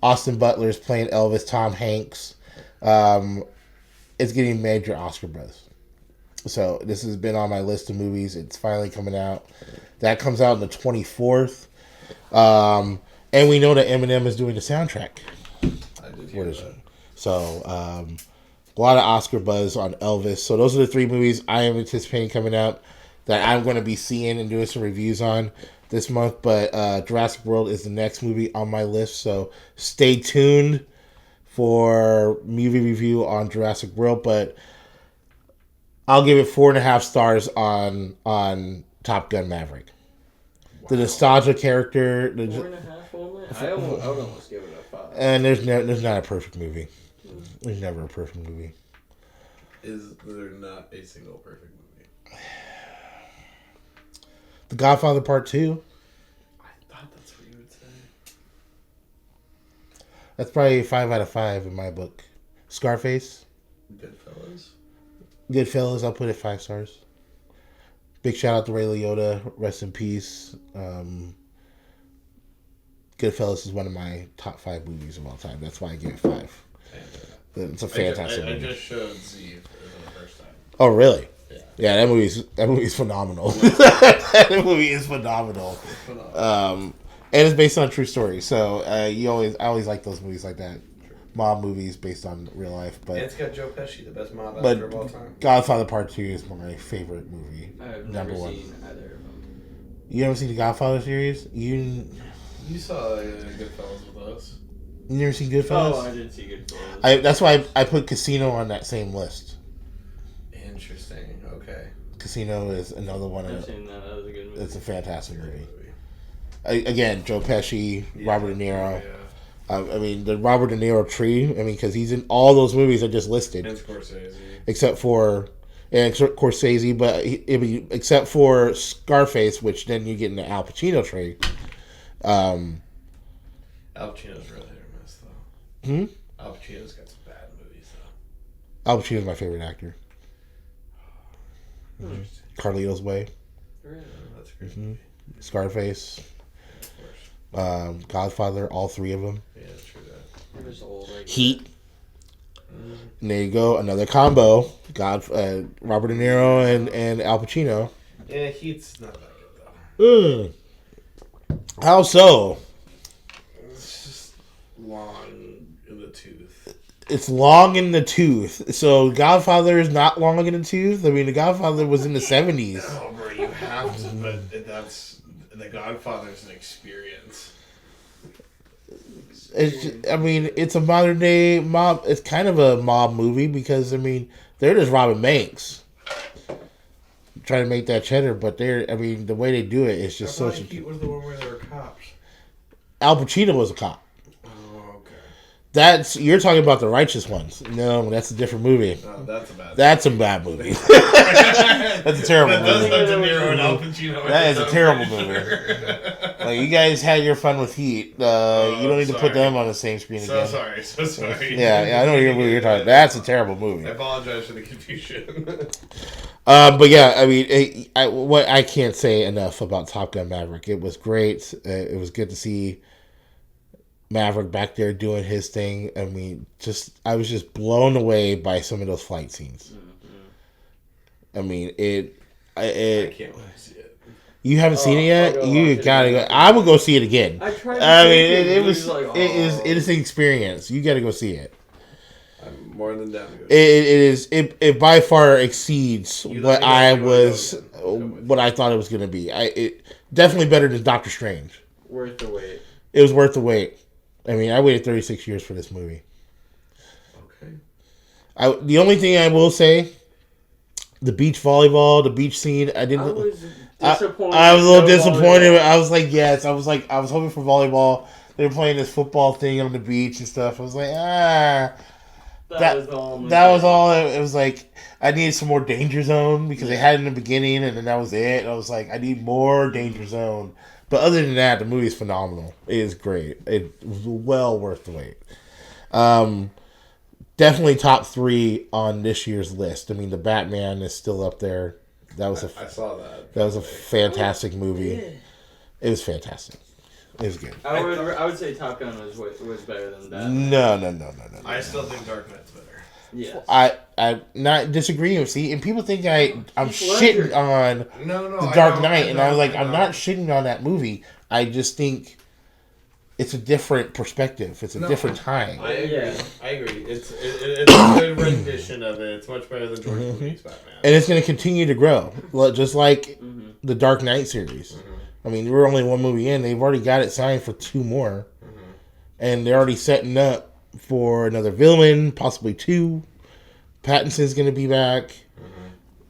Austin Butler's playing Elvis. Tom Hanks. It's getting major Oscar buzz. So this has been on my list of movies. It's finally coming out. That comes out on the 24th. And we know that Eminem is doing the soundtrack. I did hear that. So, a lot of Oscar buzz on Elvis. So those are the 3 movies I am anticipating coming out that I'm going to be seeing and doing some reviews on this month. But Jurassic World is the next movie on my list. So stay tuned for movie review on Jurassic World. But I'll give it 4.5 stars on Top Gun Maverick. Wow. The nostalgia character. 4.5 only? I would almost give it a 5. And there's not a perfect movie. There's never a perfect movie. Is there not a single perfect movie? The Godfather Part 2. I thought that's what you would say. That's probably 5 out of 5 in my book. Scarface. Goodfellas, I'll put it 5 stars. Big shout out to Ray Liotta. Rest in peace. Goodfellas is one of my top 5 movies of all time. That's why I give it 5. It's a fantastic movie. I just showed Z for the first time. Oh, really? Yeah. Yeah, that movie's phenomenal. That movie is phenomenal. And it's based on a true story. So I always like those movies like that. Mob movies based on real life. But And it's got Joe Pesci, the best mob actor of all time. Godfather Part 2 is my favorite movie. I've Number never one. seen either of them. You ever seen the Godfather series? You saw Goodfellas with us. You never seen Goodfellas? Oh, I did see Goodfellas. That's why I put Casino on that same list. Interesting. Okay. Casino is another one. I've seen that. That was a good movie. It's a fantastic movie. Again, Joe Pesci, Robert De Niro. Yeah. I mean, the Robert De Niro tree. I mean, because he's in all those movies I just listed. And Scorsese. Except for Scorsese, but except for Scarface, which then you get in the Al Pacino tree. Al Pacino's really hit or miss, though. Al Pacino's got some bad movies, though. Al Pacino's my favorite actor. Carlito's Way. Really? That's a great movie. Scarface. Of course. Godfather, all three of them. Yeah, true that. It was old, like Heat. And there you go, another combo. Robert De Niro and Al Pacino. Yeah, Heat's not that good, though. How so? It's just long in the tooth. It's long in the tooth. So Godfather is not long in the tooth. I mean, the Godfather was in the 70s. Oh, bro, you have to, but that's The Godfather's an experience. It's a modern day mob. It's kind of a mob movie because they're just robbing banks, trying to make that cheddar. But the way they do it is just such. Heat was the one where there were cops. Al Pacino was a cop. Oh, okay. You're talking about the righteous ones. No, that's a different movie. No, that's a bad. That's a bad movie. That's a terrible movie. That's De Niro and Al Pacino. That is a terrible movie. Like, you guys had your fun with Heat. You don't need to put them on the same screen again. So sorry. Yeah, I know what movie you're talking about. That's a terrible movie. I apologize for the confusion. But yeah, I can't say enough about Top Gun Maverick. It was great. It was good to see Maverick back there doing his thing. I was just blown away by some of those flight scenes. I can't wait to see it. You haven't seen it yet? You gotta go. I would go see it again. I tried. It is an experience. You gotta go see it. I'm more than down to go. It by far exceeds what I thought it was gonna be. It definitely better than Doctor Strange. Worth the wait. It was worth the wait. I waited 36 years for this movie. Okay. The only thing I will say, the beach volleyball, the beach scene, I was disappointed. I was a little disappointed. Volleyball. I was like, yes. I was hoping for volleyball. They were playing this football thing on the beach and stuff. I was like, That was all. It was like, I needed some more danger zone because they had it in the beginning and then that was it. And I was like, I need more danger zone. But other than that, the movie is phenomenal. It is great. It was well worth the wait. Definitely top 3 on this year's list. The Batman is still up there. I saw that. That was a fantastic movie. It was fantastic. It was good. I would say Top Gun was better than that. No. I still think Dark Knight's better. Yes. I'm not disagreeing. See, and people think I'm shitting on the Dark Knight, and I was like, I'm not shitting on that movie. I just think it's a different perspective. It's a different time. I agree. It's a good rendition of it. It's much better than George Clooney's Batman. And it's going to continue to grow, just like the Dark Knight series. We're only one movie in. They've already got it signed for 2 more. And they're already setting up for another villain, possibly 2. Pattinson's going to be back.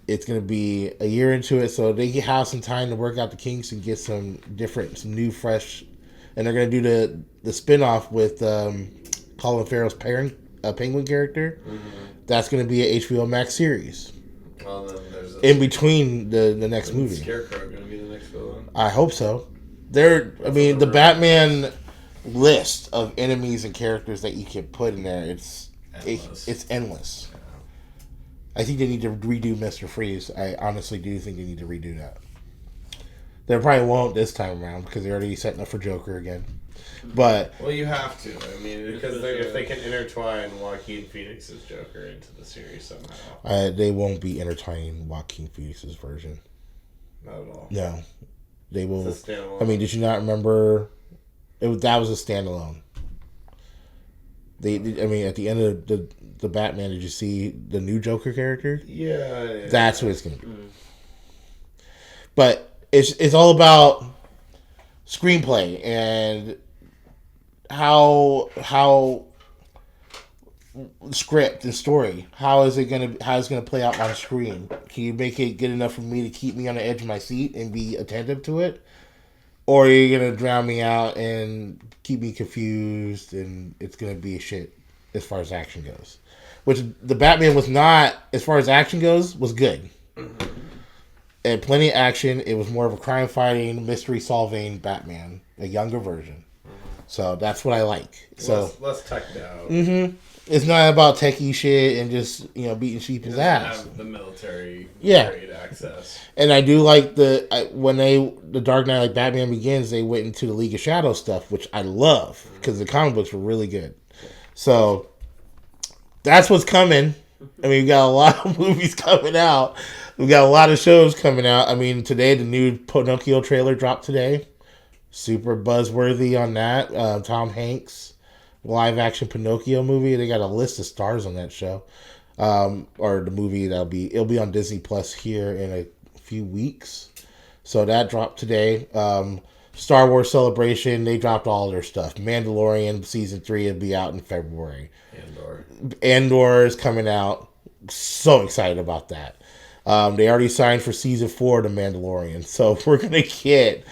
It's going to be a year into it, so they have some time to work out the kinks and get some new, fresh. And they're going to do the spinoff with Colin Farrell's Penguin character. That's going to be an HBO Max series. Well, then there's in between the next movie. Scarecrow going to be the next villain? I hope so. The Batman list of enemies and characters that you can put in there, it's endless. I think they need to redo Mr. Freeze. I honestly do think they need to redo that. They probably won't this time around because they're already setting up for Joker again. But well, you have to. I mean, because if they can intertwine Joaquin Phoenix's Joker into the series somehow, they won't be intertwining Joaquin Phoenix's version. Not at all. No, they will. It's a standalone. I mean, did you not remember? That was a standalone. I mean, at the end of the Batman, did you see the new Joker character? Yeah. That's what it's gonna be. But it's all about screenplay and how script and story. How it's gonna play out on screen? Can you make it good enough for me to keep me on the edge of my seat and be attentive to it? Or are you going to drown me out and keep me confused and it's going to be shit as far as action goes? Which the Batman was not, as far as action goes, was good. It had plenty of action. It was more of a crime-fighting, mystery-solving Batman, a younger version. So that's what I like. So less teched out. Mm-hmm. It's not about techie shit and just, beating sheep's ass. Have the military grade access. And I do like when the Dark Knight, like Batman Begins, they went into the League of Shadows stuff, which I love because the comic books were really good. So that's what's coming. I mean, we got a lot of movies coming out. We got a lot of shows coming out. I mean, today the new Pinocchio trailer dropped today. Super buzzworthy on that. Tom Hanks. Live action Pinocchio movie. They got a list of stars on that show. Or the movie it'll be on Disney Plus here in a few weeks. So that dropped today. Star Wars Celebration, they dropped all their stuff. Mandalorian season 3 will be out in February. Andor is coming out. So excited about that. They already signed for season 4 of The Mandalorian. So we're gonna get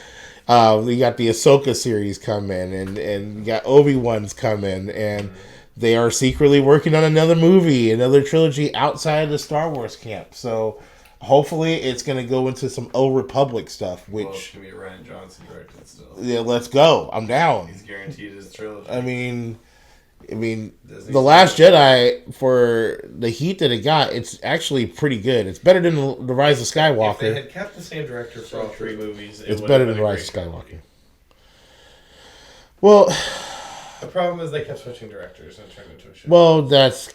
we got the Ahsoka series coming, and we got Obi-Wan's coming, and they are secretly working on another movie, another trilogy outside of the Star Wars camp. So hopefully it's going to go into some Old Republic stuff, which... Well, it's going to be Ryan Johnson directed still. Yeah, let's go. I'm down. He's guaranteed his trilogy. I mean, The Last Jedi, for the heat that it got, it's actually pretty good. It's better than The Rise of Skywalker. If they had kept the same director for all 3 movies, it's better than The Rise of Skywalker. Well, the problem is they kept switching directors and turned into a show. Well, that's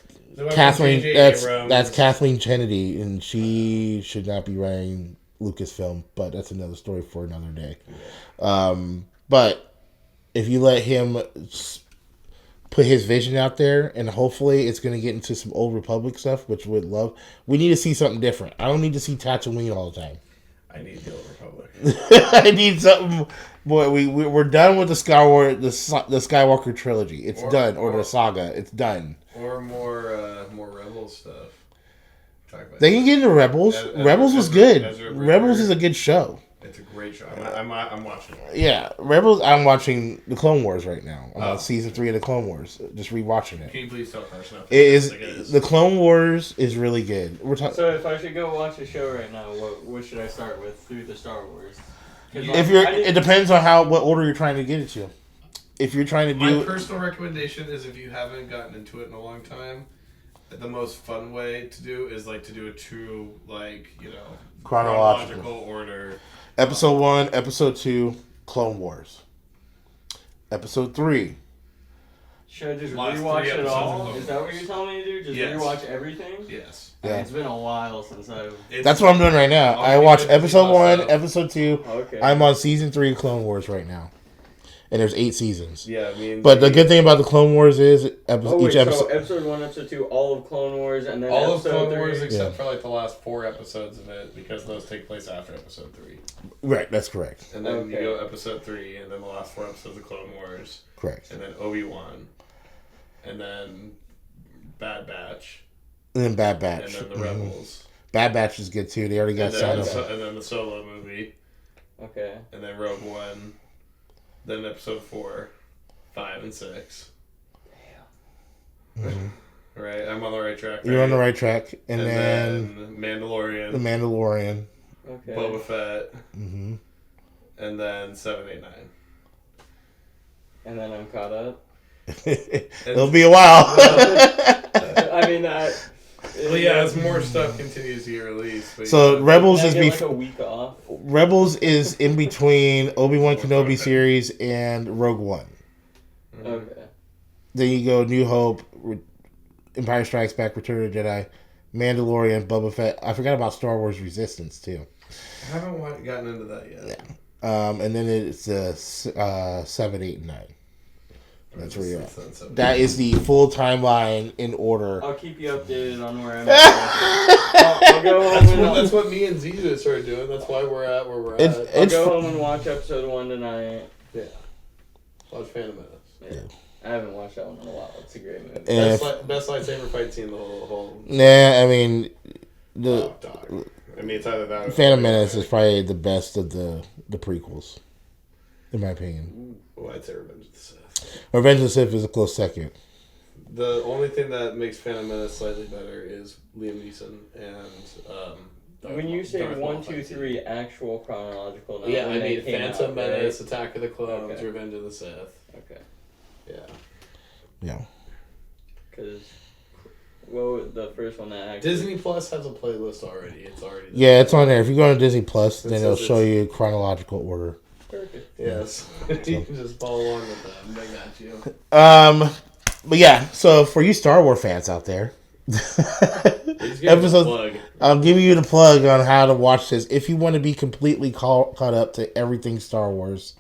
Kathleen. Abrams. That's Kathleen Kennedy, and she should not be running Lucasfilm. But that's another story for another day. Yeah. But if you let him put his vision out there, and hopefully it's going to get into some Old Republic stuff, which we'd love. We need to see something different. I don't need to see Tatooine all the time. I need the Old Republic. I need something. Boy, we're done with the Skywalker trilogy. It's done, or the saga. It's done. Or more Rebels stuff. They can get into Rebels. Rebels was good. Rebels is a good show. It's a great show. I'm watching it. Yeah, Rebels. I'm watching the Clone Wars right now. I'm on season 3 of the Clone Wars. Just rewatching it. Can you please tell Carson? It is. The Clone Wars is really good. So if I should go watch a show right now, what should I start with through the Star Wars? It depends on what order you're trying to get it to. If you're trying to do, my personal recommendation is if you haven't gotten into it in a long time, the most fun way to do is to do a true chronological order. Episode 1, Episode 2, Clone Wars. Episode 3. Should I just rewatch it all? Is that what you're telling me to do? Just rewatch everything? Yes. Yeah. It's been a while since That's what I'm doing right now. I watch Episode 1, Episode 2. Okay. I'm on Season 3 of Clone Wars right now. And there's 8 seasons. Yeah, but the good thing about the Clone Wars is each episode. So episode 1, episode 2, all of Clone Wars, and then all episode of Clone 3. Wars except for the last 4 episodes of it, because those take place after episode 3. Right, that's correct. And then you go episode 3, and then the last 4 episodes of Clone Wars. Correct. And then Obi-Wan. And then Bad Batch. And then Bad Batch. And then the Rebels. Bad Batch is good too. They already got signed up. And then the Solo movie. Okay. And then Rogue One. Then episode 4, 5, and 6. Damn. Mm-hmm. Right, I'm on the right track. You're on the right track. And then Mandalorian. The Mandalorian. Okay. Boba Fett. Mm-hmm. And then 7, 8, 9. And then I'm caught up. It'll be a while. I mean Well, yeah, as more stuff continues to get released. So Rebels just be a week off. Rebels is in between Obi-Wan Kenobi series and Rogue One. Okay. Then you go New Hope, Empire Strikes Back, Return of the Jedi, Mandalorian, Boba Fett. I forgot about Star Wars Resistance, too. I haven't gotten into that yet. Yeah. And then it's 7, 8, and 9. That's where you're at. That is the full timeline in order. I'll keep you updated on where I'm at. I'll go home That's what me and Z started doing. That's why we're at where we're at. I'll go home and watch episode 1 tonight. Yeah. Watch Phantom Menace. Yeah. I haven't watched that one in a while. It's a great movie. Best lightsaber fight scene in the whole. Nah, I mean, it's either that or Phantom Menace is probably the best of the prequels, in my opinion. I'd say Revenge of the Sith. Revenge of the Sith is a close second. The only thing that makes Phantom Menace slightly better is Liam Neeson and. When you say 1, 2, 3 actual chronological, I mean Phantom Menace, right? Attack of the Clones, Okay. Revenge of the Sith. Okay. Yeah. Because, the first one that actually... Disney Plus has a playlist already. It's already there. Yeah, it's on there. If you go to Disney Plus, then it'll show you chronological order. Perfect. Yes. You can just follow along with them. They got you. But yeah, so for you Star Wars fans out there, I'll give you the plug on how to watch this. If you want to be completely caught up to everything Star Wars,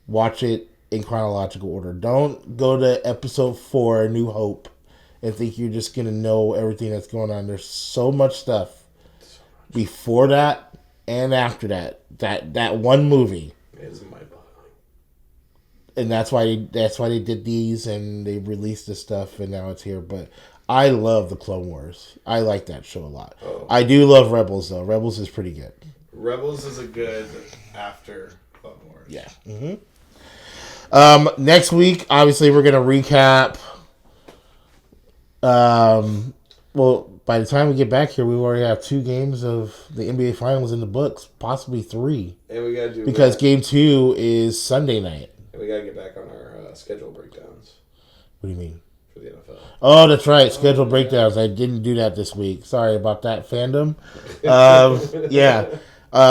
watch it in chronological order. Don't go to episode 4, New Hope, and think you're just going to know everything that's going on. There's so much stuff before that and after that. That one movie. It's mind-boggling. And that's why they did these and they released this stuff and now it's here. But I love the Clone Wars. I like that show a lot. Oh. I do love Rebels though. Rebels is pretty good. Rebels is a good after Clone Wars. Yeah. Mm-hmm. Next week, obviously, we're gonna recap. Well, by the time we get back here, we already have 2 games of the NBA Finals in the books, possibly 3. And we gotta do because Game 2 is Sunday night. And we gotta get back on our schedule breakdowns. What do you mean? For the NFL. Oh, that's right. Schedule breakdowns. I didn't do that this week. Sorry about that, fandom. Yeah.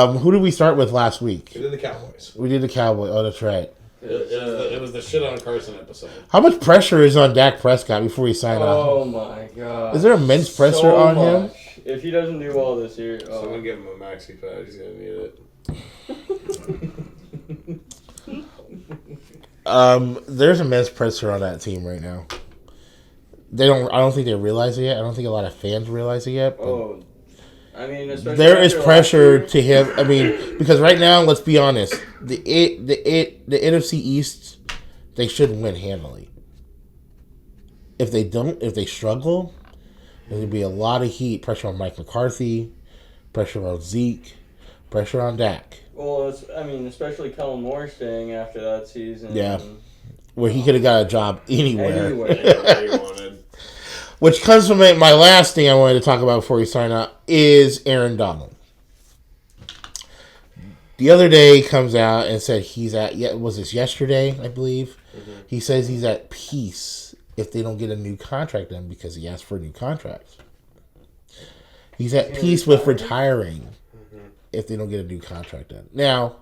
Who did we start with last week? We did the Cowboys. We did the Cowboys. Oh, that's right. It was the shit on Carson episode. How much pressure is on Dak Prescott before he signed off? Oh my god. Is there immense pressure on him? If he doesn't do well this year, Someone give him a maxi pad. He's gonna need it. There's immense pressure on that team right now. I don't think they realize it yet. I don't think a lot of fans realize it yet. But I mean, especially there is pressure to him. I mean, because right now, let's be honest, the NFC East, they should win handily. If they don't, if they struggle, there'll be a lot of heat, pressure on Mike McCarthy, pressure on Zeke, pressure on Dak. Well, especially Kellen Moore staying after that season. Yeah, where he could have got a job anywhere. Anywhere he wanted. Which comes from my last thing I wanted to talk about before we sign up is Aaron Donald. The other day he comes out and said was this yesterday, I believe? Mm-hmm. He says he's at peace if they don't get a new contract done because he asked for a new contract. He's at peace with retiring if they don't get a new contract done. Now,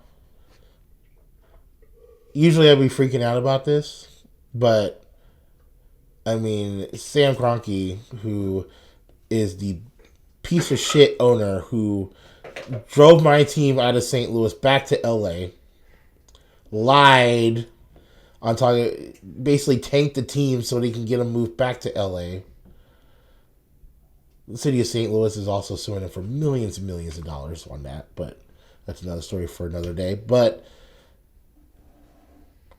usually I'd be freaking out about this, but I mean, Sam Kroenke, who is the piece of shit owner who drove my team out of St. Louis back to LA, lied on talking, basically tanked the team so they can get them moved back to LA. The city of St. Louis is also suing him for millions and millions of dollars on that, but that's another story for another day. But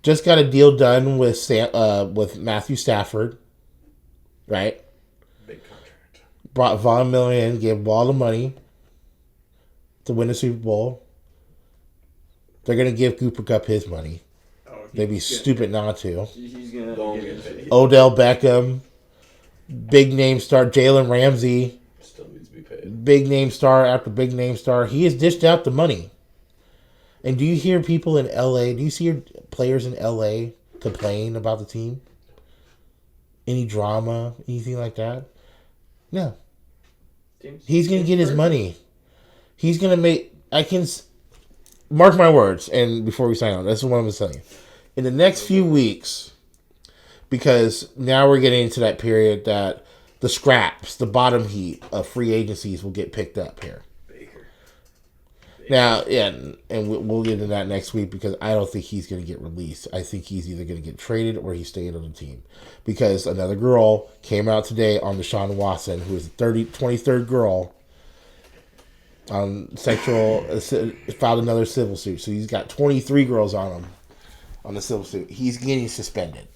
just got a deal done with Matthew Stafford, right? Big contract. Brought Von Miller in, gave him all the money to win the Super Bowl. They're going to give Cooper Kupp his money. They'd be stupid not to. He's going to get paid. Odell Beckham, big name star Jalen Ramsey. Still needs to be paid. Big name star after big name star. He has dished out the money. And do you hear people in LA, do you see players in LA complain about the team? Any drama, anything like that? No. He's going to get his money. He's going to make, mark my words, and before we sign on, this is what I'm going to tell you. In the next few weeks, because now we're getting into that period that the scraps, the bottom heap of free agencies will get picked up here. Now, yeah, and we'll get into that next week because I don't think he's going to get released. I think he's either going to get traded or he's staying on the team. Because another girl came out today on Deshaun Watson, who is the 23rd girl, filed another civil suit. So he's got 23 girls on him on the civil suit. He's getting suspended.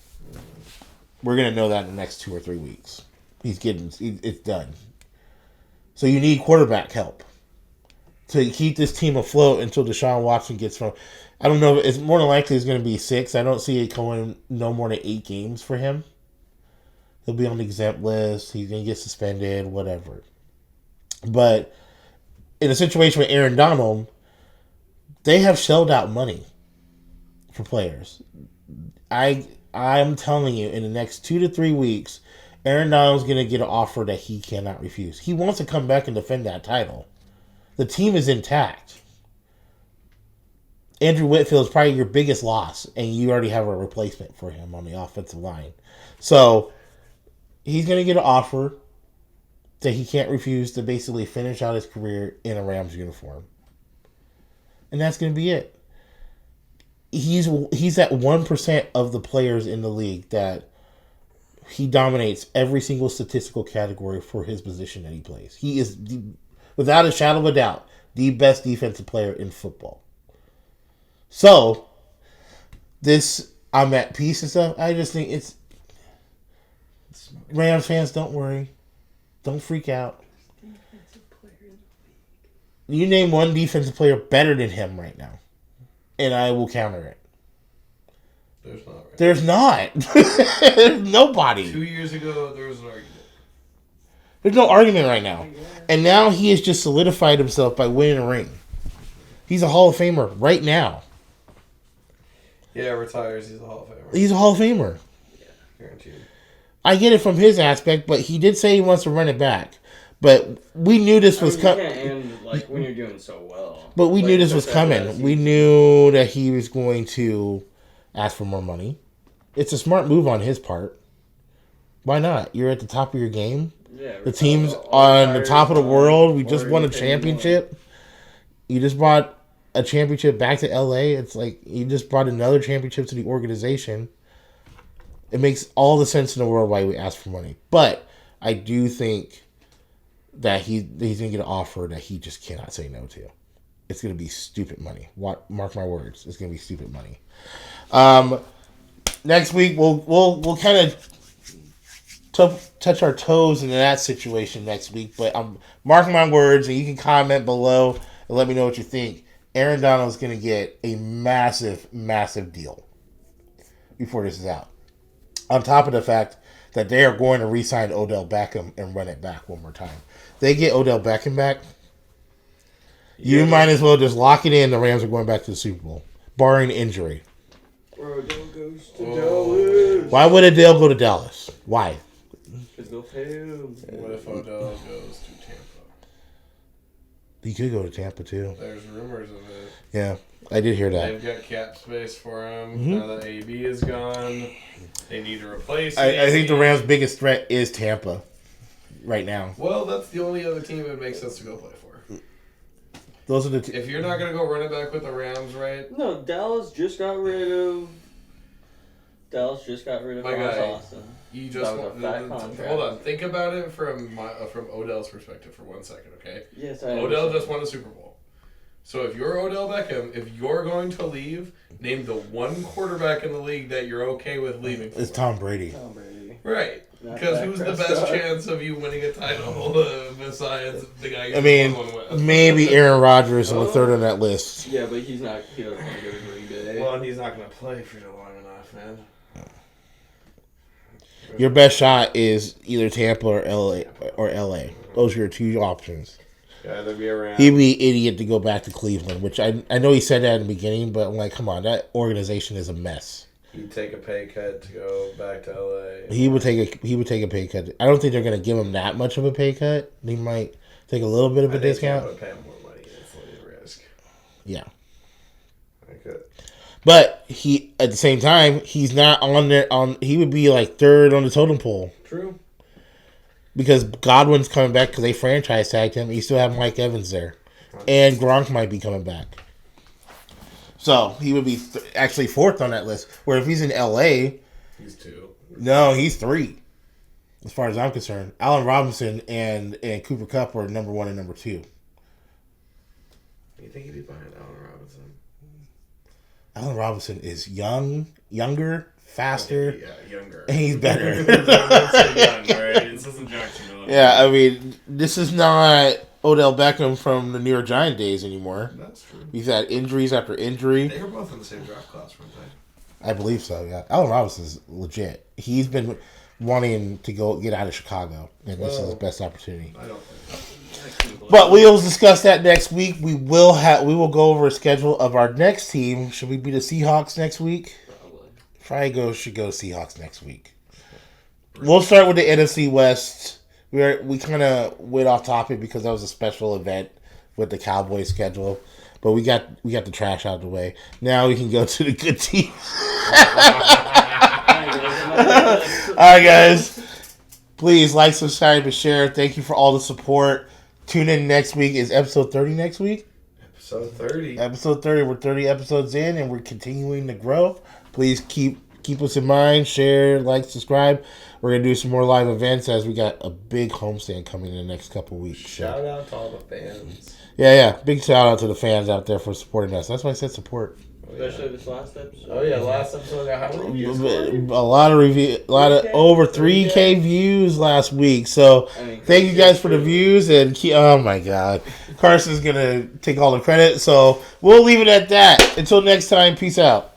We're going to know that in the next 2 or 3 weeks. It's done. So you need quarterback help to keep this team afloat until Deshaun Watson gets from. I don't know. It's more than likely it's going to be 6. I don't see it going no more than 8 games for him. He'll be on the exempt list. He's going to get suspended, whatever. But in a situation with Aaron Donald, they have shelled out money for players. I'm telling you, in the next 2 to 3 weeks, Aaron Donald's going to get an offer that he cannot refuse. He wants to come back and defend that title. The team is intact. Andrew Whitfield is probably your biggest loss, and you already have a replacement for him on the offensive line. So he's going to get an offer that he can't refuse to basically finish out his career in a Rams uniform. And that's going to be it. He's at 1% of the players in the league that he dominates every single statistical category for his position that he plays. He is, without a shadow of a doubt, the best defensive player in football. So, I'm at peace and stuff. I just think it's, Rams fans, don't worry. Don't freak out. You name one defensive player better than him right now, and I will counter it. There's not. Right? There's not. There's nobody. 2 years ago, there was an argument. There's no argument right now. And now he has just solidified himself by winning a ring. He's a Hall of Famer right now. Yeah, retires. He's a Hall of Famer. He's a Hall of Famer. Yeah, guaranteed. I get it from his aspect, but he did say he wants to run it back. But we knew this was coming. You can't end when you're doing so well. But we knew this was coming. We knew that he was going to ask for more money. It's a smart move on his part. Why not? You're at the top of your game. Yeah, the team's on the top of the world. We just won a championship. You just brought a championship back to LA. It's like you just brought another championship to the organization. It makes all the sense in the world why we ask for money. But I do think that he's going to get an offer that he just cannot say no to. It's going to be stupid money. Mark my words. It's going to be stupid money. Next week we'll kind of touch our toes into that situation next week. But I'm marking my words, and you can comment below and let me know what you think. Aaron Donald is going to get a massive, massive deal before this is out. On top of the fact that they are going to re-sign Odell Beckham and run it back one more time. They get Odell Beckham back, you might as well just lock it in. The Rams are going back to the Super Bowl, barring injury. Odell goes to Dallas. Why would Odell go to Dallas? Why? Because they'll pay him. What if Odell goes to Tampa? He could go to Tampa, too. There's rumors of it. Yeah, I did hear that. They've got cap space for him. Now that AB is gone, they need to replace I think the Rams' biggest threat is Tampa right now. Well, that's the only other team it would make sense to go play for. Those are the If you're not going to go run it back with the Rams, right? No, Dallas just got rid of My guy, Austin. You just That was a fat contract. hold on. Think about it from Odell's perspective for 1 second, okay? Yes, Odell just won a Super Bowl. So if you're Odell Beckham, if you're going to leave, name the one quarterback in the league that you're okay with leaving. It's Tom Brady. Tom Brady. Right. Because who's the best chance of you winning a title besides the guy you're going with? Maybe Aaron Rodgers on the third on that list. Yeah, but he doesn't want to go to Green Bay. Well, and he's not going to play for you long enough, man. Your best shot is either Tampa or LA. Those are your two options. Yeah, they'd be around. He'd be an idiot to go back to Cleveland, which I know he said that in the beginning, but I'm like, come on, that organization is a mess. He'd take a pay cut to go back to LA. He would take a pay cut. I don't think they're going to give him that much of a pay cut. They might take a little bit of a discount. I think Tampa would pay him more money. It's a risk. Yeah. But he, at the same time, he's not on there. He would be like third on the totem pole. True. Because Godwin's coming back because they franchise tagged him. You still have Mike Evans there, and Gronk might be coming back. So he would be actually fourth on that list. Where if he's in LA, he's 2. No, he's 3. As far as I'm concerned, Allen Robinson and Cooper Kupp were number 1 and number 2. You think he'd be behind Allen Robinson? Allen Robinson is younger, faster. Yeah, younger. And he's better. This isn't Jacksonville. Yeah, I mean, this is not Odell Beckham from the New York Giant days anymore. That's true. He's had injuries after injury. They were both in the same draft class, weren't they? I believe so, yeah. Allen Robinson's legit. He's been wanting to get out of Chicago, and this is his best opportunity. I don't think so. But we will discuss that next week. We will go over a schedule of our next team. Should we be the Seahawks next week? Probably should go Seahawks next week. We'll start with the NFC West. We kind of went off topic because that was a special event with the Cowboys schedule. But we got the trash out of the way. Now we can go to the good team. All right, guys. Please like, subscribe, and share. Thank you for all the support. Tune in next week. Is episode 30 next week? Episode 30. Episode 30. We're 30 episodes in, and we're continuing to grow. Please keep us in mind. Share, like, subscribe. We're going to do some more live events as we got a big homestand coming in the next couple weeks. Shout out to all the fans. Yeah. Big shout out to the fans out there for supporting us. That's why I said support. Especially this last episode. Oh yeah, last episode got how many views? A lot of over 3K views last week. So thank you guys for the views, and oh my God, Carson's gonna take all the credit. So we'll leave it at that. Until next time, peace out.